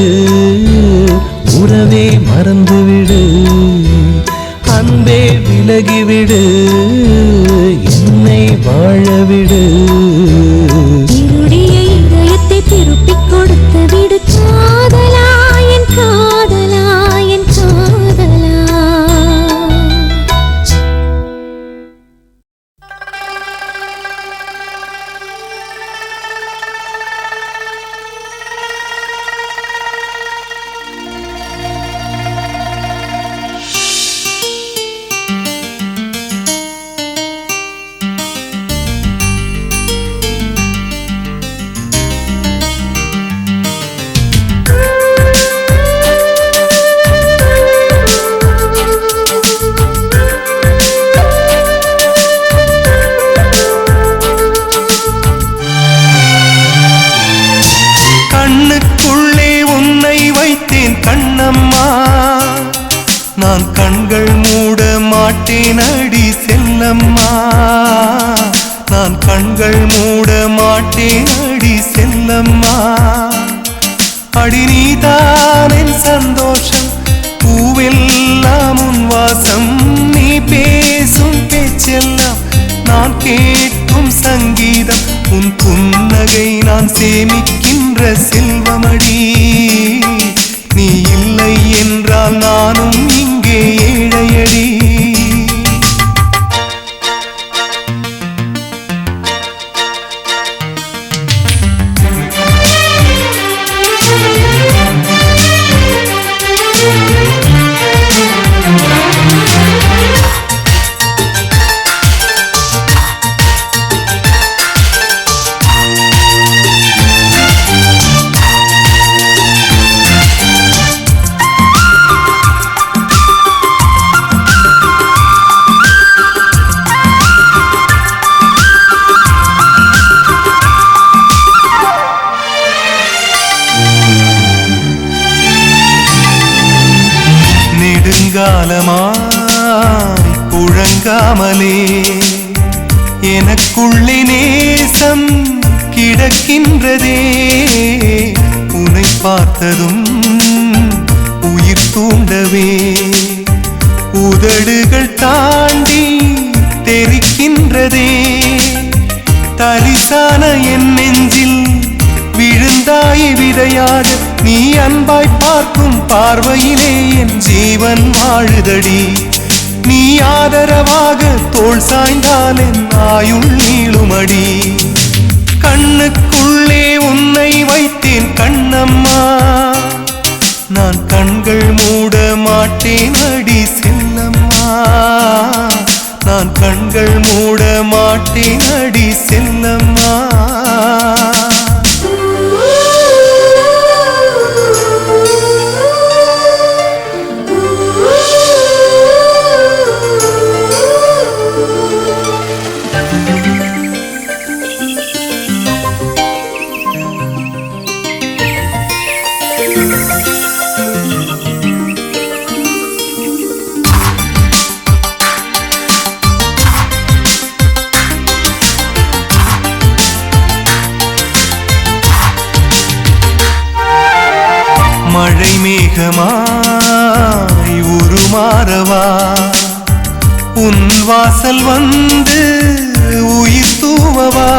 உறவே மறந்துவிடு அன்பே விலகிவிடு என்னை வாழவிடு இருடிய இதயத்தை திருப்பிக் கொடுத்து விடு காதலா என் காதலா என் காதலா கண்ணுக்குள்ளே உன்னை வைத்தேன் கண்ணம்மா நான் கண்கள் மூட மாட்டேன் அடி செல்லம்மா நான் கண்கள் மூட மாட்டேன் அடி செல்லம்மா அடி நீதான் என் சந்தோஷம் பூவெல்லாம் உன் வாசம் நீ பேசும் பேச்செல்லாம் நான் கேட்கும் சங்கீதம் உன் புன்னகை நான் சேமிக்கின்ற செல்வமடி நீ இல்லை என்றால் நானும் இங்கே ஏழையடி நெடுங்காலமாய் புழங்காமலே எனக்குள்ளே நேசம் கிடக்கின்றதே உன்னை பார்த்ததும் உயிர் தூண்டவே உதடுகள் தாண்டி தெரிக்கின்றதே தரிசான என் நெஞ்சில் விழுந்தாய் விதையாக நீ அன்பாய் பார்க்கும் பார்வையிலே என் ஜீவன் வாழுதடி நீ ஆதரவாக தோள் சாய்ந்தால் என் ஆயுள் நீளுமடி கண்ணுக்குள்ளே உன்னை வைத்தேன் கண்ணம்மா நான் கண்கள் மூட மாட்டேன் அடி செல்லம்மா நான் கண்கள் மூட மாட்டேன் அடி செல்லம்மா மழை மேகமாய் உருமாறவா உன் வாசல் வந்து உயிர் தூவவா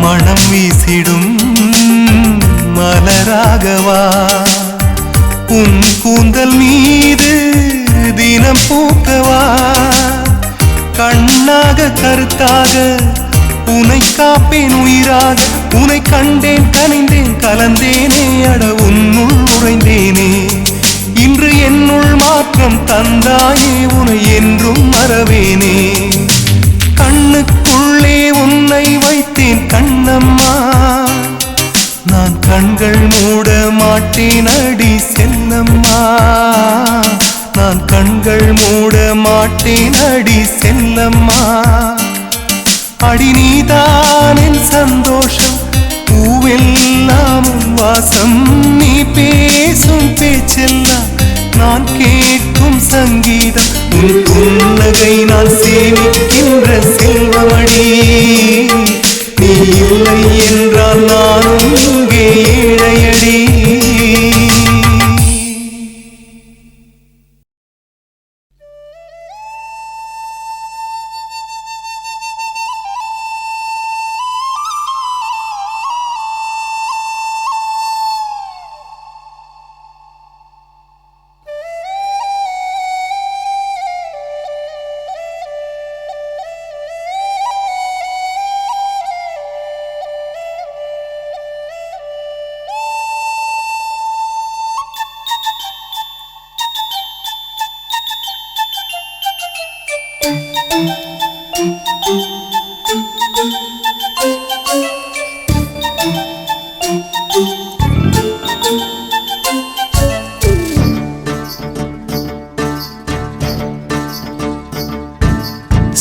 மனம் வீசிடும் மலராகவா உன் கூந்தல் மீது தினம் பூக்கவா கண்ணாக கருத்தாக உனை காப்பேன் உயிராக உனை கண்டேன் கனிந்தேன் கலந்தேனே அட உன்னுள் உறைந்தேனே இன்று என்னுள் மாற்றம் தந்தாயே உனை என்றும் மறவேனே கண்ணுக்குள்ளே உன்னை வைத்தேன் கண்ணம்மா கண்கள் மூட மாட்டேன் அடி செல்லம்மா, நான் கண்கள் மூட மாட்டேன் அடி செல்லம்மா. அடி நீதான் என் சந்தோஷம், பூவெல்லாம் வாசம், நீ பேசும் பேச்செல்லாம் நான் கேட்கும் சங்கீதம். உன் புன்னகை நான் சேமிக்கின்ற செல்வமடி, நீ இல்லை என்றால் நானும் இங்கே ஏழையடி.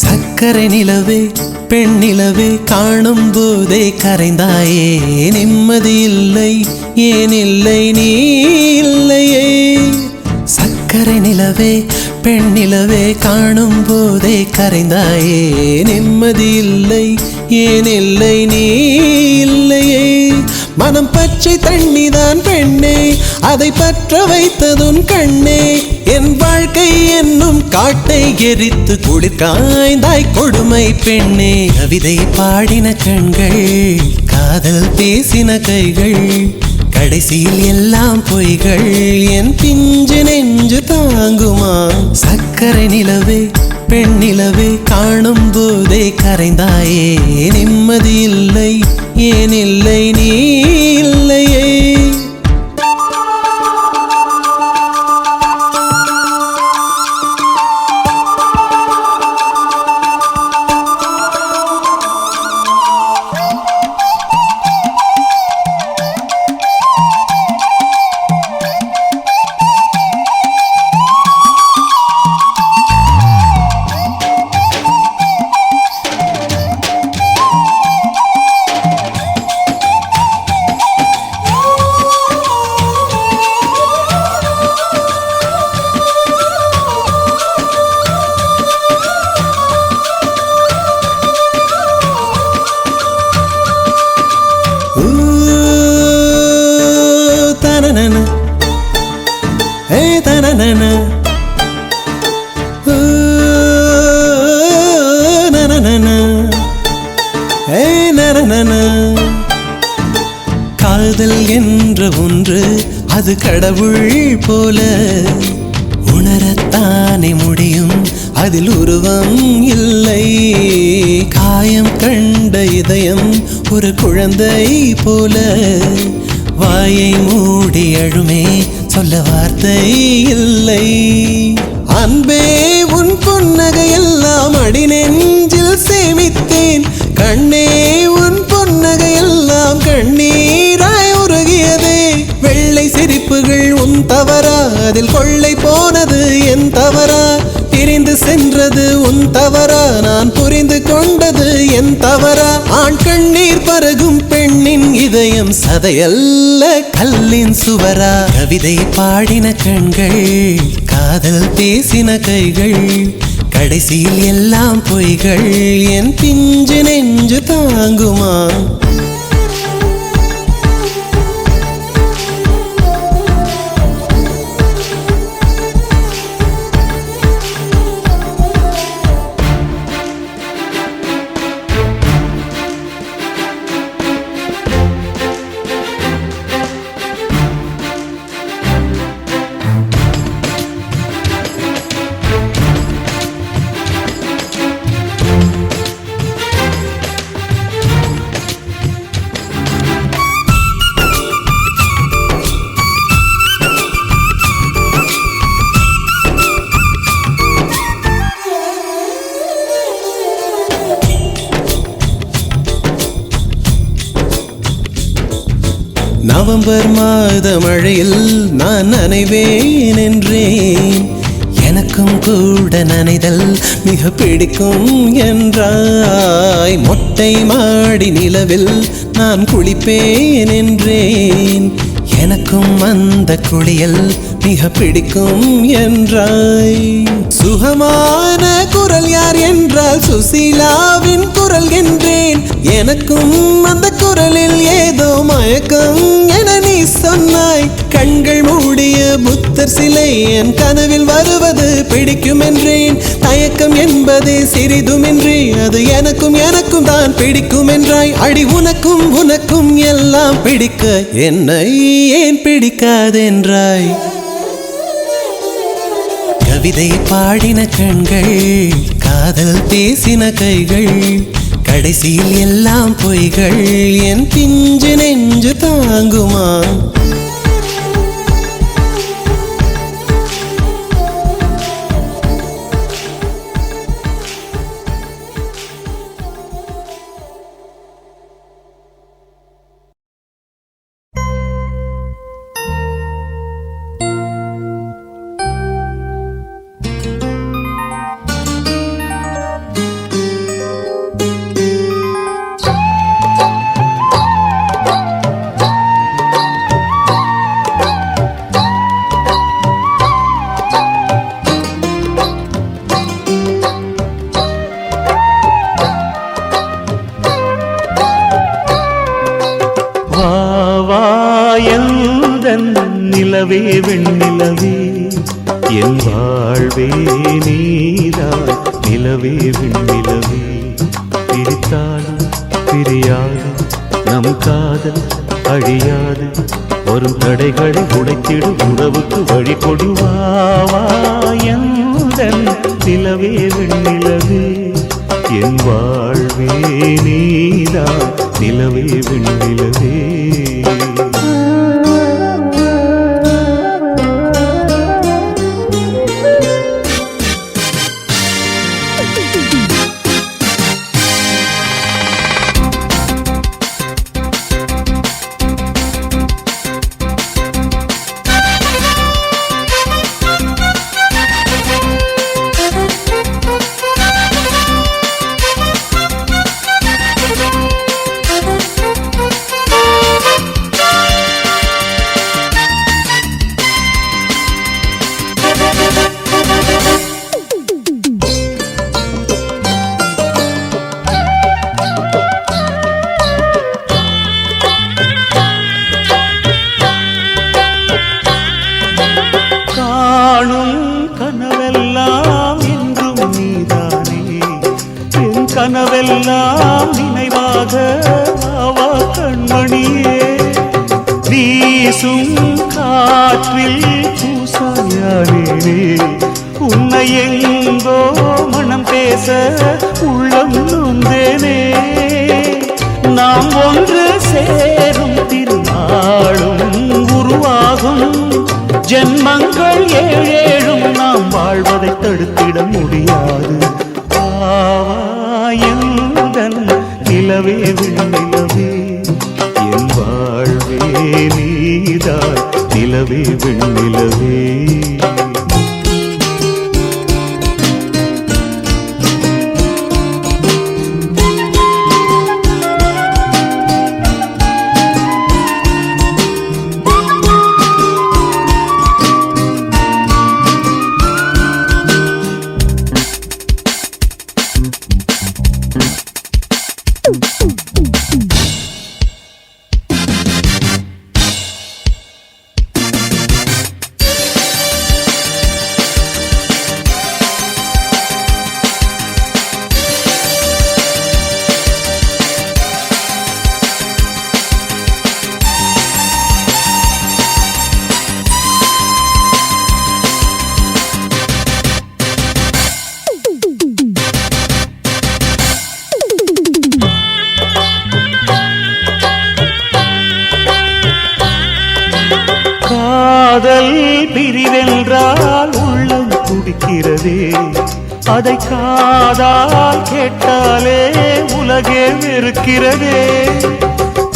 சக்கரை நிலவே பெண் நிலவே காணும் போதே கரைந்தாயே, நிம்மதி இல்லை ஏன் இல்லை நீ இல்லையே. சக்கரை நிலவே பெண் நிலவே காணும் போதே கரைந்தாயே, நிம்மதி இல்லை ஏன் இல்லை நீ இல்லையே. மனம் பச்சை தண்ணிதான் பெண்ணே, அதை பற்ற வைத்ததுன் கண்ணே. என் வாழ்க்கை என்னும் காட்டை எரித்து குளிர் காய்ந்தாய் கொடுமை பெண்ணே. கவிதை பாடின கண்கள், காதல் பேசின கைகள், கடைசியில் எல்லாம் பொய்கள். என் பிஞ்சு நெஞ்சு தாங்குமா? சக்கரை நிலவே பெண் நிலவே காணும் போதே கரைந்தாயே, நிம்மதி இல்லை ஏன் இல்லை நீ இல்லையே. காதல் என்ற ஒன்று அது கடவுள் போல உணரத்தானே முடியும், அதில் உருவம் இல்லை. காயம் கண்ட இதயம் ஒரு குழந்தை போல வாயை மூடி அழுமே, சொல்ல வார்த்தை இல்லை. அன்பே உன் புன்னகையெல்லாம் அடி நெஞ்சில் சேமித்தேன், கண்ணே உன் புன்னகையெல்லாம் கண்ணீராய் உருகியதே. வெள்ளை சிரிப்புகள் உன் தவறா, அதில் கொள்ளை போனது என் தவறா. பிரிந்து சென்றது உன் தவறா, நான் புரிந்து கொண்டது என் தவறா. ஆண் கண்ணீர் பருகும் பெண்ணின் இதயம் சதையல்ல கல்லின் சுவரா. கவிதை பாடின கண்கள், காதல் பேசின கைகள், கடைசியில் எல்லாம் பொய்கள். என் பிஞ்சு நெஞ்சு தாங்குமா? நவம்பர் மாத மழையில் நான் நனைவேன் என்றேன். எனக்கும் கூட நனைதல் மிக பிடிக்கும் என்றாய். மொட்டை மாடி நிலவில் நான் குளிப்பேன் என்றேன். எனக்கும் அந்த குளியல் மிக பிடிக்கும் என்றாய். சுகமான குரல் யார் என்றால் சுசீலாவின் குரல் என்றேன். எனக்கும் அந்த குரலில் ஏதோ மயக்கம் என நீ சொன்னாய். கண்கள் மூடிய புத்தர் சிலை என் கனவில் வருவது பிடிக்கும் என்றேன். தயக்கம் என்பதே சிறிதுமின்றி அது எனக்கும் எனக்கும் தான் பிடிக்கும் என்றாய். அடி உனக்கும் உனக்கும் எல்லாம் பிடிக்க என்னை ஏன் பிடிக்காதென்றாய். கவிதை பாடின கண்கள், காதல் பேசின கைகள், கடைசியில் எல்லாம் பொய்கள். என் பிஞ்சு நெஞ்சு தாங்குமா? நிலவே வெண்ணிலவே என் வாழ்வே நீதான். நிலவே வெண்ணிலவே பிரித்தாலும் பிரியாது நம் காதல் அழியாது. வரும் தடைகளை உடைத்திடு உறவுக்கு வழி கொடுவாவா. எந்தன் நிலவே வெண்ணிலவே என் வாழ்வே நீதான். நிலவே வெண்ணிலவே கனவெல்லாம் நினைவாக அவா கண்மணியே. வீசும் காற்றில் பூசாயானே உன்னை எங்கோ மனம் பேச உள்ளம் நொந்தேனே. நாம் ஒன்று சேரும் திருநாளும் உருவாகும். ஜென்மங்கள் ஏழேழும் நாம் வாழ்வதை தடுத்திட முடியாது. எந்தன் நிலவே வெண்ணிலவே என் வாழ்வே நீதான். நிலவே வெண்ணிலவே காதல் பிரிவென்றால் உள்ளம் துடிக்கிறதே. அதை காதால் கேட்டாலே உலகே வெறுக்கிறதே.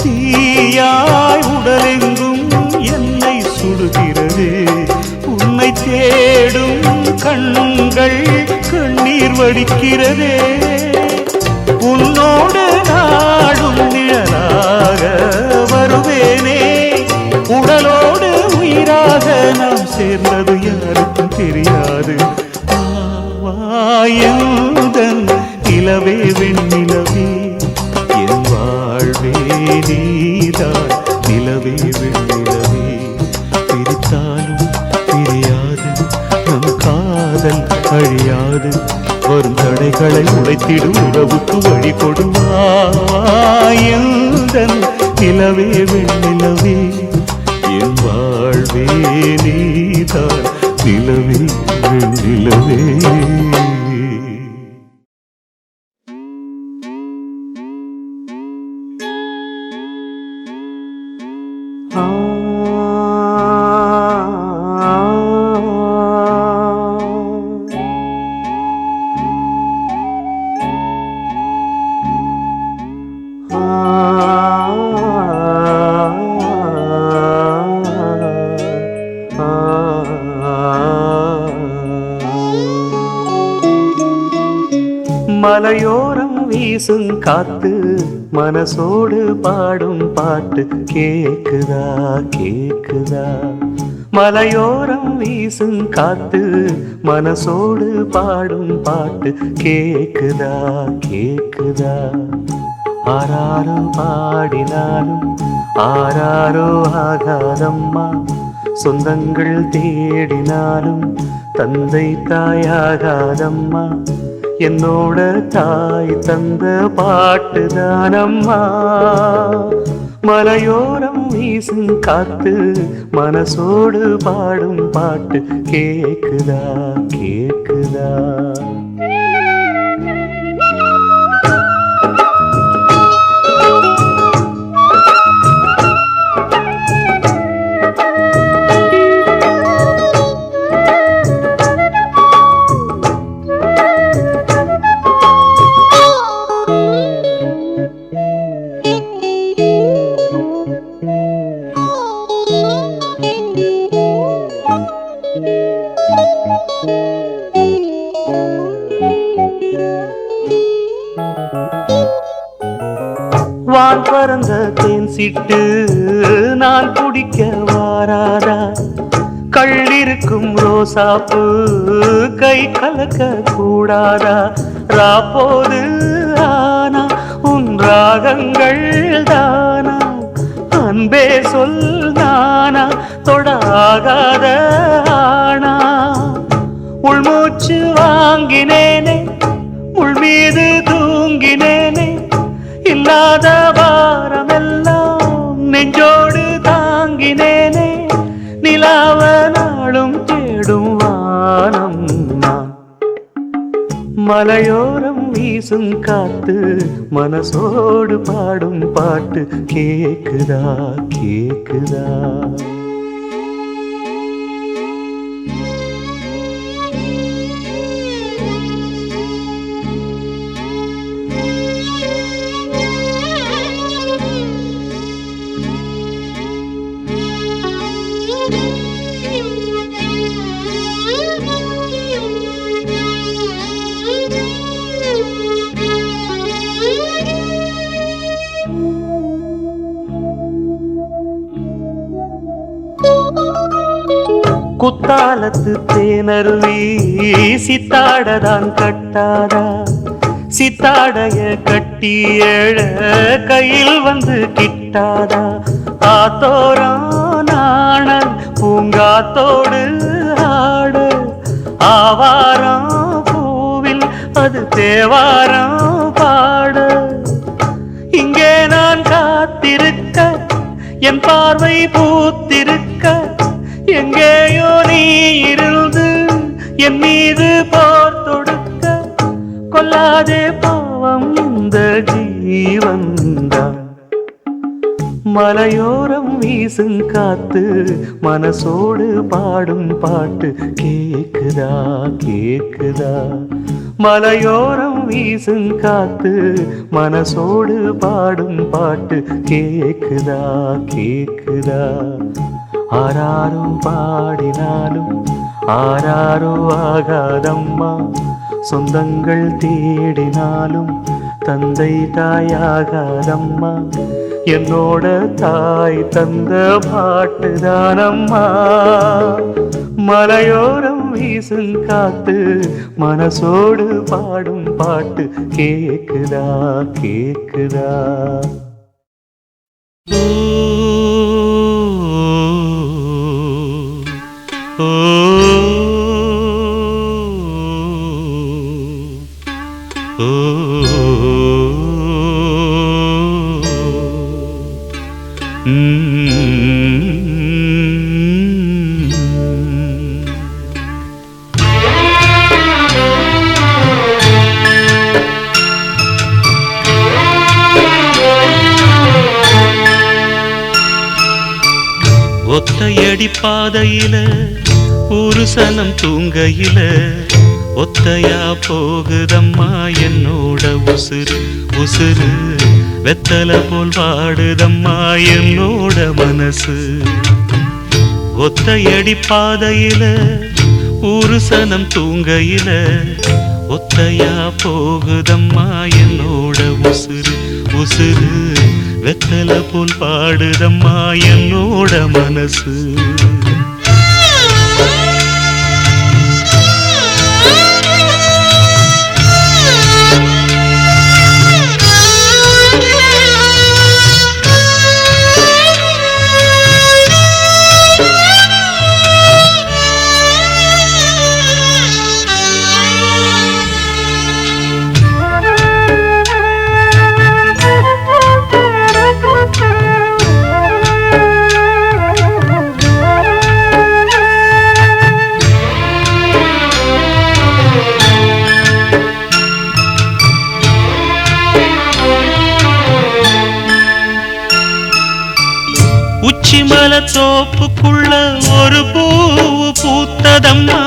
தீயாய் உடலெங்கும் என்னை சுடுகிறதே உன்னை தேடும் கண்கள் கண்ணீர் வடிக்கிறதே உன்னோடு நாடும் நிழலாக வருவேனே உடலோடு உயிராக நாம் சேர்ந்தது யாருக்கும் தெரியாது வாயந்தன் நிலவே வெண்ணிலவே என் வாழ்வே நீதான் நிலவே வெண்ணிலவே பிரித்தாலும் பிரியாது நம் காதல் அழியாது வரும் தடைகளை உடைத்திடும் உறவுக்கு வழி கொடுவாயந்தன் நிலவே வெண்ணிலவே என் வாழ்வே நீதான் நிலவே வெண்ணிலவே மலையோரம் வீசும் காத்து மனசோடு பாடும் பாட்டு கேக்குதா கேக்குதா மலையோரம் வீசும் காத்து மனசோடு பாடும் பாட்டு கேக்குதா கேக்குதா ஆராரோ பாடினாலும் ஆராரோ ஆகாதம்மா சொந்தங்கள் தேடினாலும் தந்தை தாயாகாதம்மா என்னோட தாய் தந்த பாட்டுதானம்மா மலையோரம் வீசும் காத்து மனசோடு பாடும் பாட்டு கேக்குதா கேக்குதா வான் பறந்த தேன் சிட்டு நான் குடிக்க வாராதா கள்ளிருக்கும் ரோசாப்பு கை கலக்க கூடாதா ராப்போது ஆனா உன் ராகங்கள் தானா அன்பே சொல் நானா தொடாகாத ஆனா உள்மூச்சு வாங்கினேனே உள் மீது தூங்கினேனே இல்லாத வாரமெல்லாம் நெஞ்சோடு தாங்கினேனே நிலாவ நாளும் தேடும் வானம் நான் மலையோரம் வீசும் காத்து மனசோடு பாடும் பாட்டு கேக்குதா கேக்குதா குத்தாலத்து தேனருவி சித்தாடதான் கட்டாதா சித்தாடைய கட்டி எழ கையில் வந்து கிட்டாதா ஆத்தோரம் நாணல் பூங்காத்தோடு ஆட ஆவாரம் பூவில் அது தேவாரம் பாட இங்கே நான் காத்திருக்க என் பார்வை பூத்திருக்க எங்கேயோ நீ இருந்து என் மீது போர் தொடுக்க கொல்லாதே பாவம் இந்த ஜீவன்தான் மலையோரம் வீசும் காத்து மனசோடு பாடும் பாட்டு கேக்குதா கேக்குதா மலையோரம் வீசும் காத்து மனசோடு பாடும் பாட்டு கேக்குதா கேக்குதா ஆராரும் பாடினாலும் ஆராரோ ஆகாதம்மா சொந்தங்கள் தேடினாலும் தந்தை தாயாகாதம்மா என்னோட தாய் தந்த பாட்டுதானம்மா மலையோரம் வீசும் காத்து மனசோடு பாடும் பாட்டு கேக்குதா கேக்குதா ஒத்தையடி பாதையில ஒரு சனம் தூங்கையில ஒத்தையா போகுதம்மா என்னோட உசுறு உசுறு வெத்தலை போல் வாடுதம்மா என்னோட மனசு ஒத்தையடி பாதையில ஒரு சனம் தூங்கையில ஒத்தையா போகுதம்மா என்னோட உசுறு உசுறு வெத்தலை போல் பாடுதம்மா என்னோட மனசு உச்சிமல தோப்புக்குள்ள ஒரு பூவு பூத்ததம்மா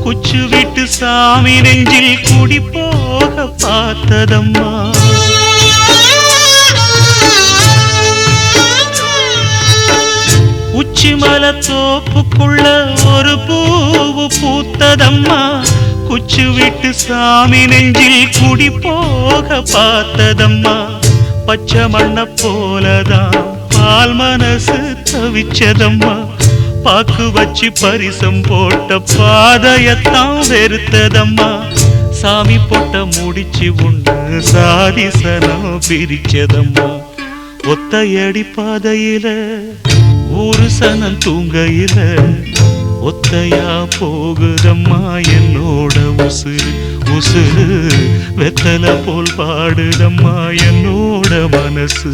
குச்சு விட்டு சாமி நெஞ்சில் குடி போக பார்த்ததம்மா உச்சிமல தோப்புக்குள்ள ஒரு பூவு பூத்ததம்மா குச்சு விட்டு சாமி நெஞ்சில் குடி போக பார்த்ததம்மா பச்சை மண்ண போலதான் பால் மனசு தவிச்சதம்மா பாக்கு வச்சு பரிசம் போட்ட பாதையத்தான் வெறுத்ததம்மா சாமி போட்ட முடிச்சு உண்டு சாதி சனம் பிரிச்சதம்மா ஒத்தையடி பாதையில ஒரு சனம் தூங்கையில ஒத்தையா போகுதம்மா என்னோட உசுறு உசுறு வெத்தலை போல் பாடுதம்மா என்னோட மனசு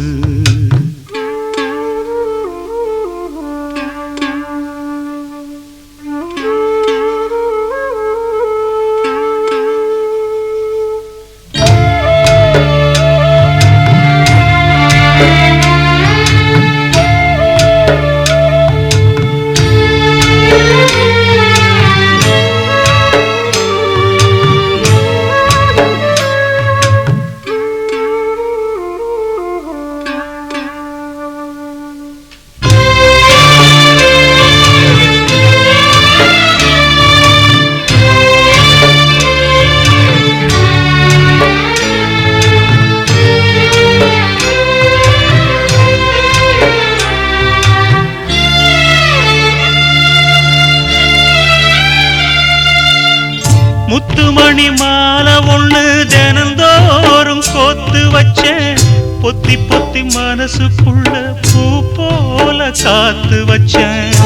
முத்துமணி மாலை ஒண்ணு தினந்தோறும் கோத்து வச்சேன் பொத்தி பொத்தி மனசுக்குள்ள பூ போல காத்து வச்சேன்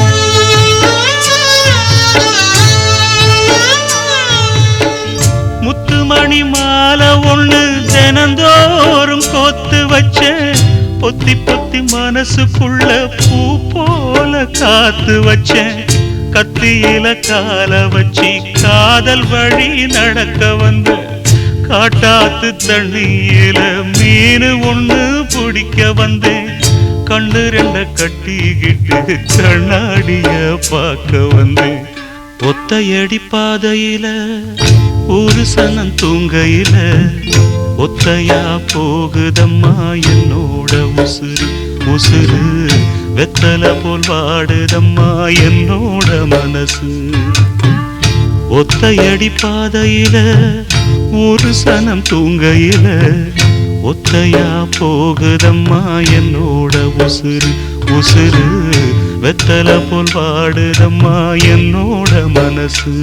முத்துமணி மாலை ஒண்ணு தினந்தோறும் கோத்து வச்சேன் பொத்தி பொத்தி மனசுக்குள்ள பூ போல காத்து வச்சேன் கத்தியில கால வச்சி காதல் வழி நடக்க வந்த காட்டாத்து தண்ணியில மீன் ஒண்ணு பிடிக்க வந்தேன் கண்ணு ரெண்ட கட்டிக்கிட்டு கண்ணாடிய பார்க்க வந்தேன் ஒத்தையடி பாதையில ஒரு சனம் தூங்கையில ஒத்தையா போகுதம்மா என்னோட உசுறு உசுறு வெத்தல போல் வாடுதம்மா என்னோட மனசு ஒத்தையடி பாதையில ஒரு சனம் தூங்கையில ஒத்தையா போகுதம்மா என்னோட உசுறு உசுறு வெத்தல போல் வாடுதம்மா என்னோட மனசு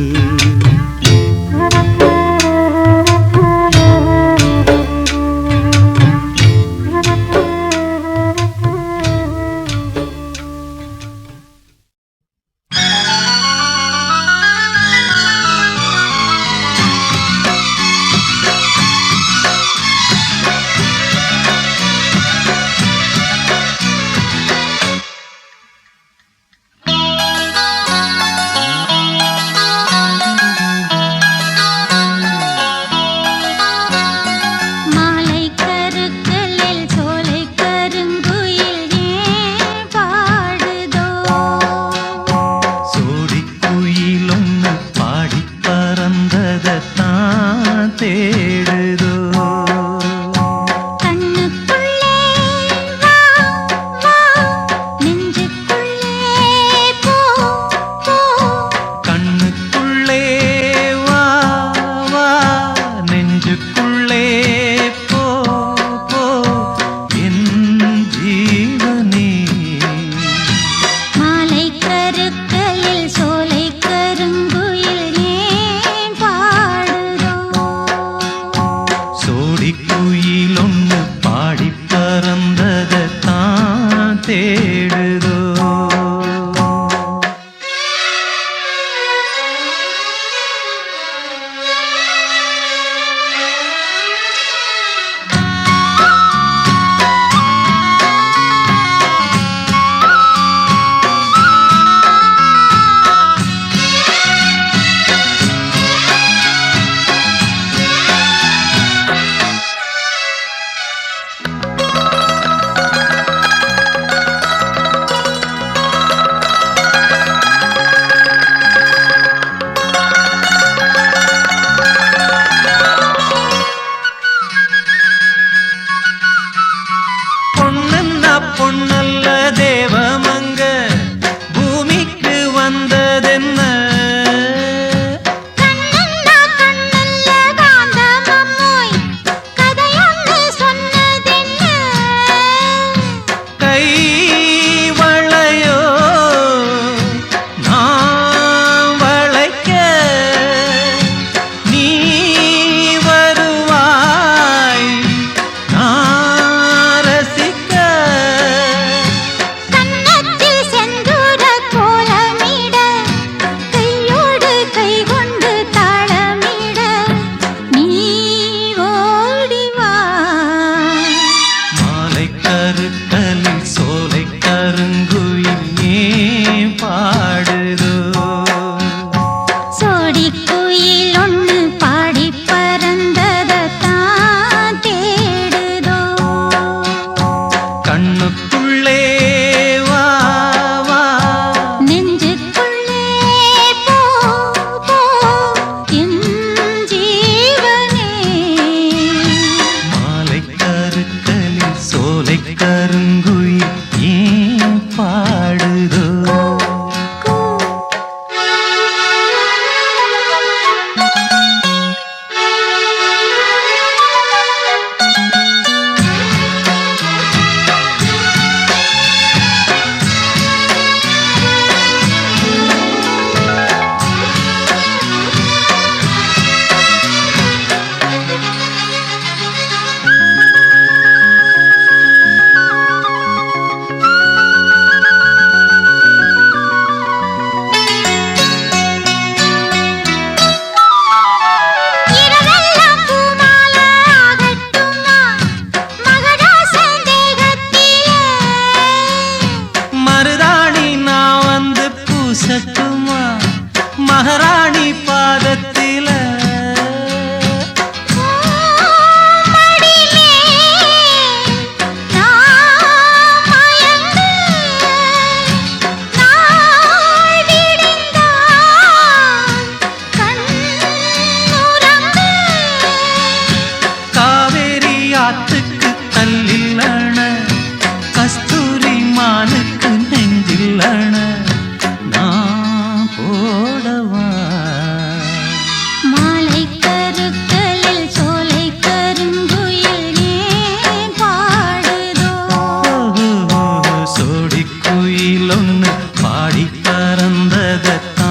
ஒன்று பாடி பறந்ததான்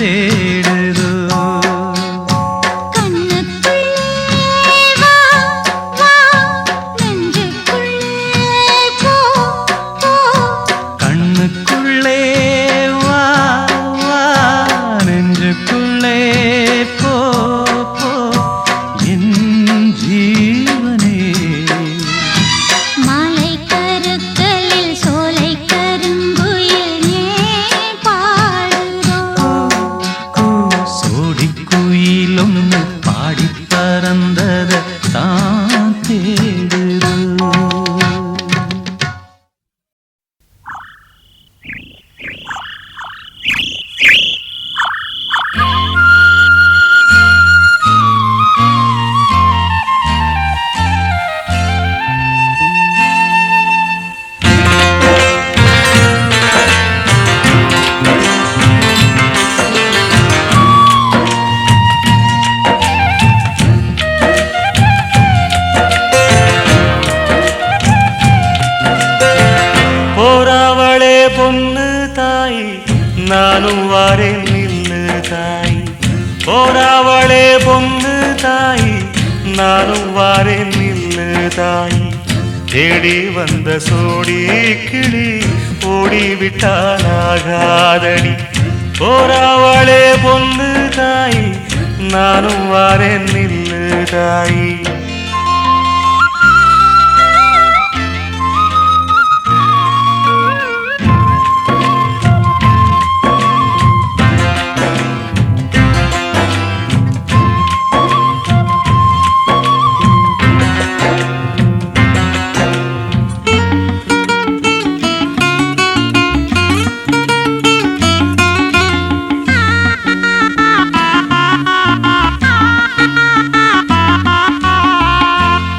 தேடுதோ. கண்ணுக்குள்ளே வா வா நெஞ்சுக்குள்ளே போ போ என் ஜீவனே. மாலை கருக்களில் சோலை கருங்குயில் ஏன் பாடுதோ. சோடி குயில் ஒன்று பாடி பறந்தத தான் தேடுதோ. போறாவளே பொண்ணு தாய் நானும் வாரேன் நில்லு தாய். போறாவளே பொண்ணு தாய் நானும் வாரேன் நில்லு தாய். தேடி வந்த சோடி கிளி ஓடிவிட்டாலாகாதடி. போறாவளே பொண்ணு தாய் நானும் வாரேன் நில்லு தாய்.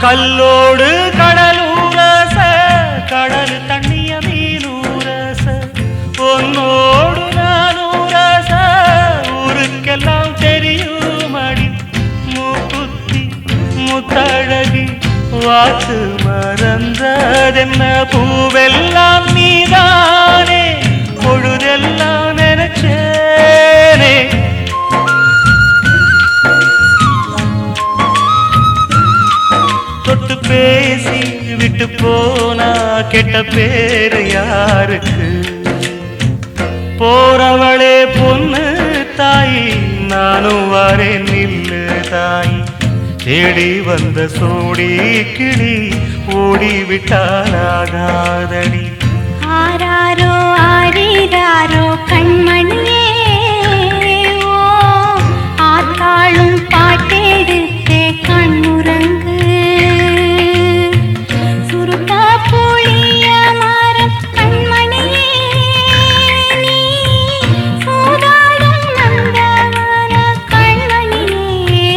கல்லோடு கடலூரச கடல் தண்ணிய மீனூரச பொன்னோடு நானூரச ஊருக்கெல்லாம் தெரியுமடி. மூக்குத்தி முத்தழகி வாக்கு மறந்ததென்ன பூவெல்லாம் நீதானே பொழுதெல்லாம் நினைச்சேனே. தொட்டு பேசி விட்டு போனா கெட்ட பேரு யாருக்கு. போறவளே பொண்ணு தாய் நானும் வாரேன் நில்லு தாய். தேடி வந்த சோடி கிளி ஓடிவிட்டாலாகாதடி. ஆராரோ ஆரிராரோ கண்மணியே ஓ ஆத்தாளும் பாட்டெடுத்தே கண்ணுறங்கு. சுருக்கா புளிய மரம் கண்மணியே நீ சூதாடும் நந்தவன கண்மணியே.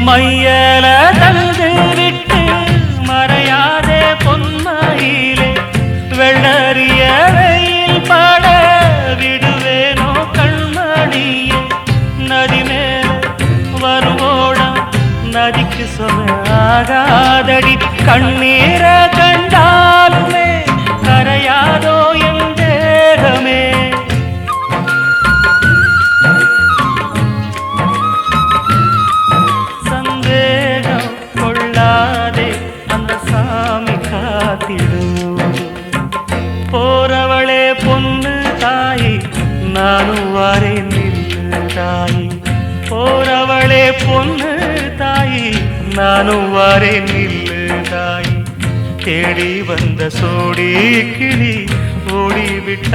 மையல தந்து விட்டு மறையாதே பொன்மையிலே வெள்ளறிய வெயில் பட விடுவேனோ கண்மணியே. நதி மேல வருவோடம் நதிக்கு சொல்லாகாதடி. கண்ணீர கண்டாலுமே கரையாதோ என் தேகமே. சந்தேகம் கொள்ளாதே அந்த சாமி காத்திடும். போறவளே பொண்ணு தாய் நானும் வாரேன் நில்லு தாய். போறவளே பொண்ணு தாய் நானும் வாரேன் நில்லு தாய். தேடி வந்த சோடி கிளி ஓடிவிட்டாலாகாதடி.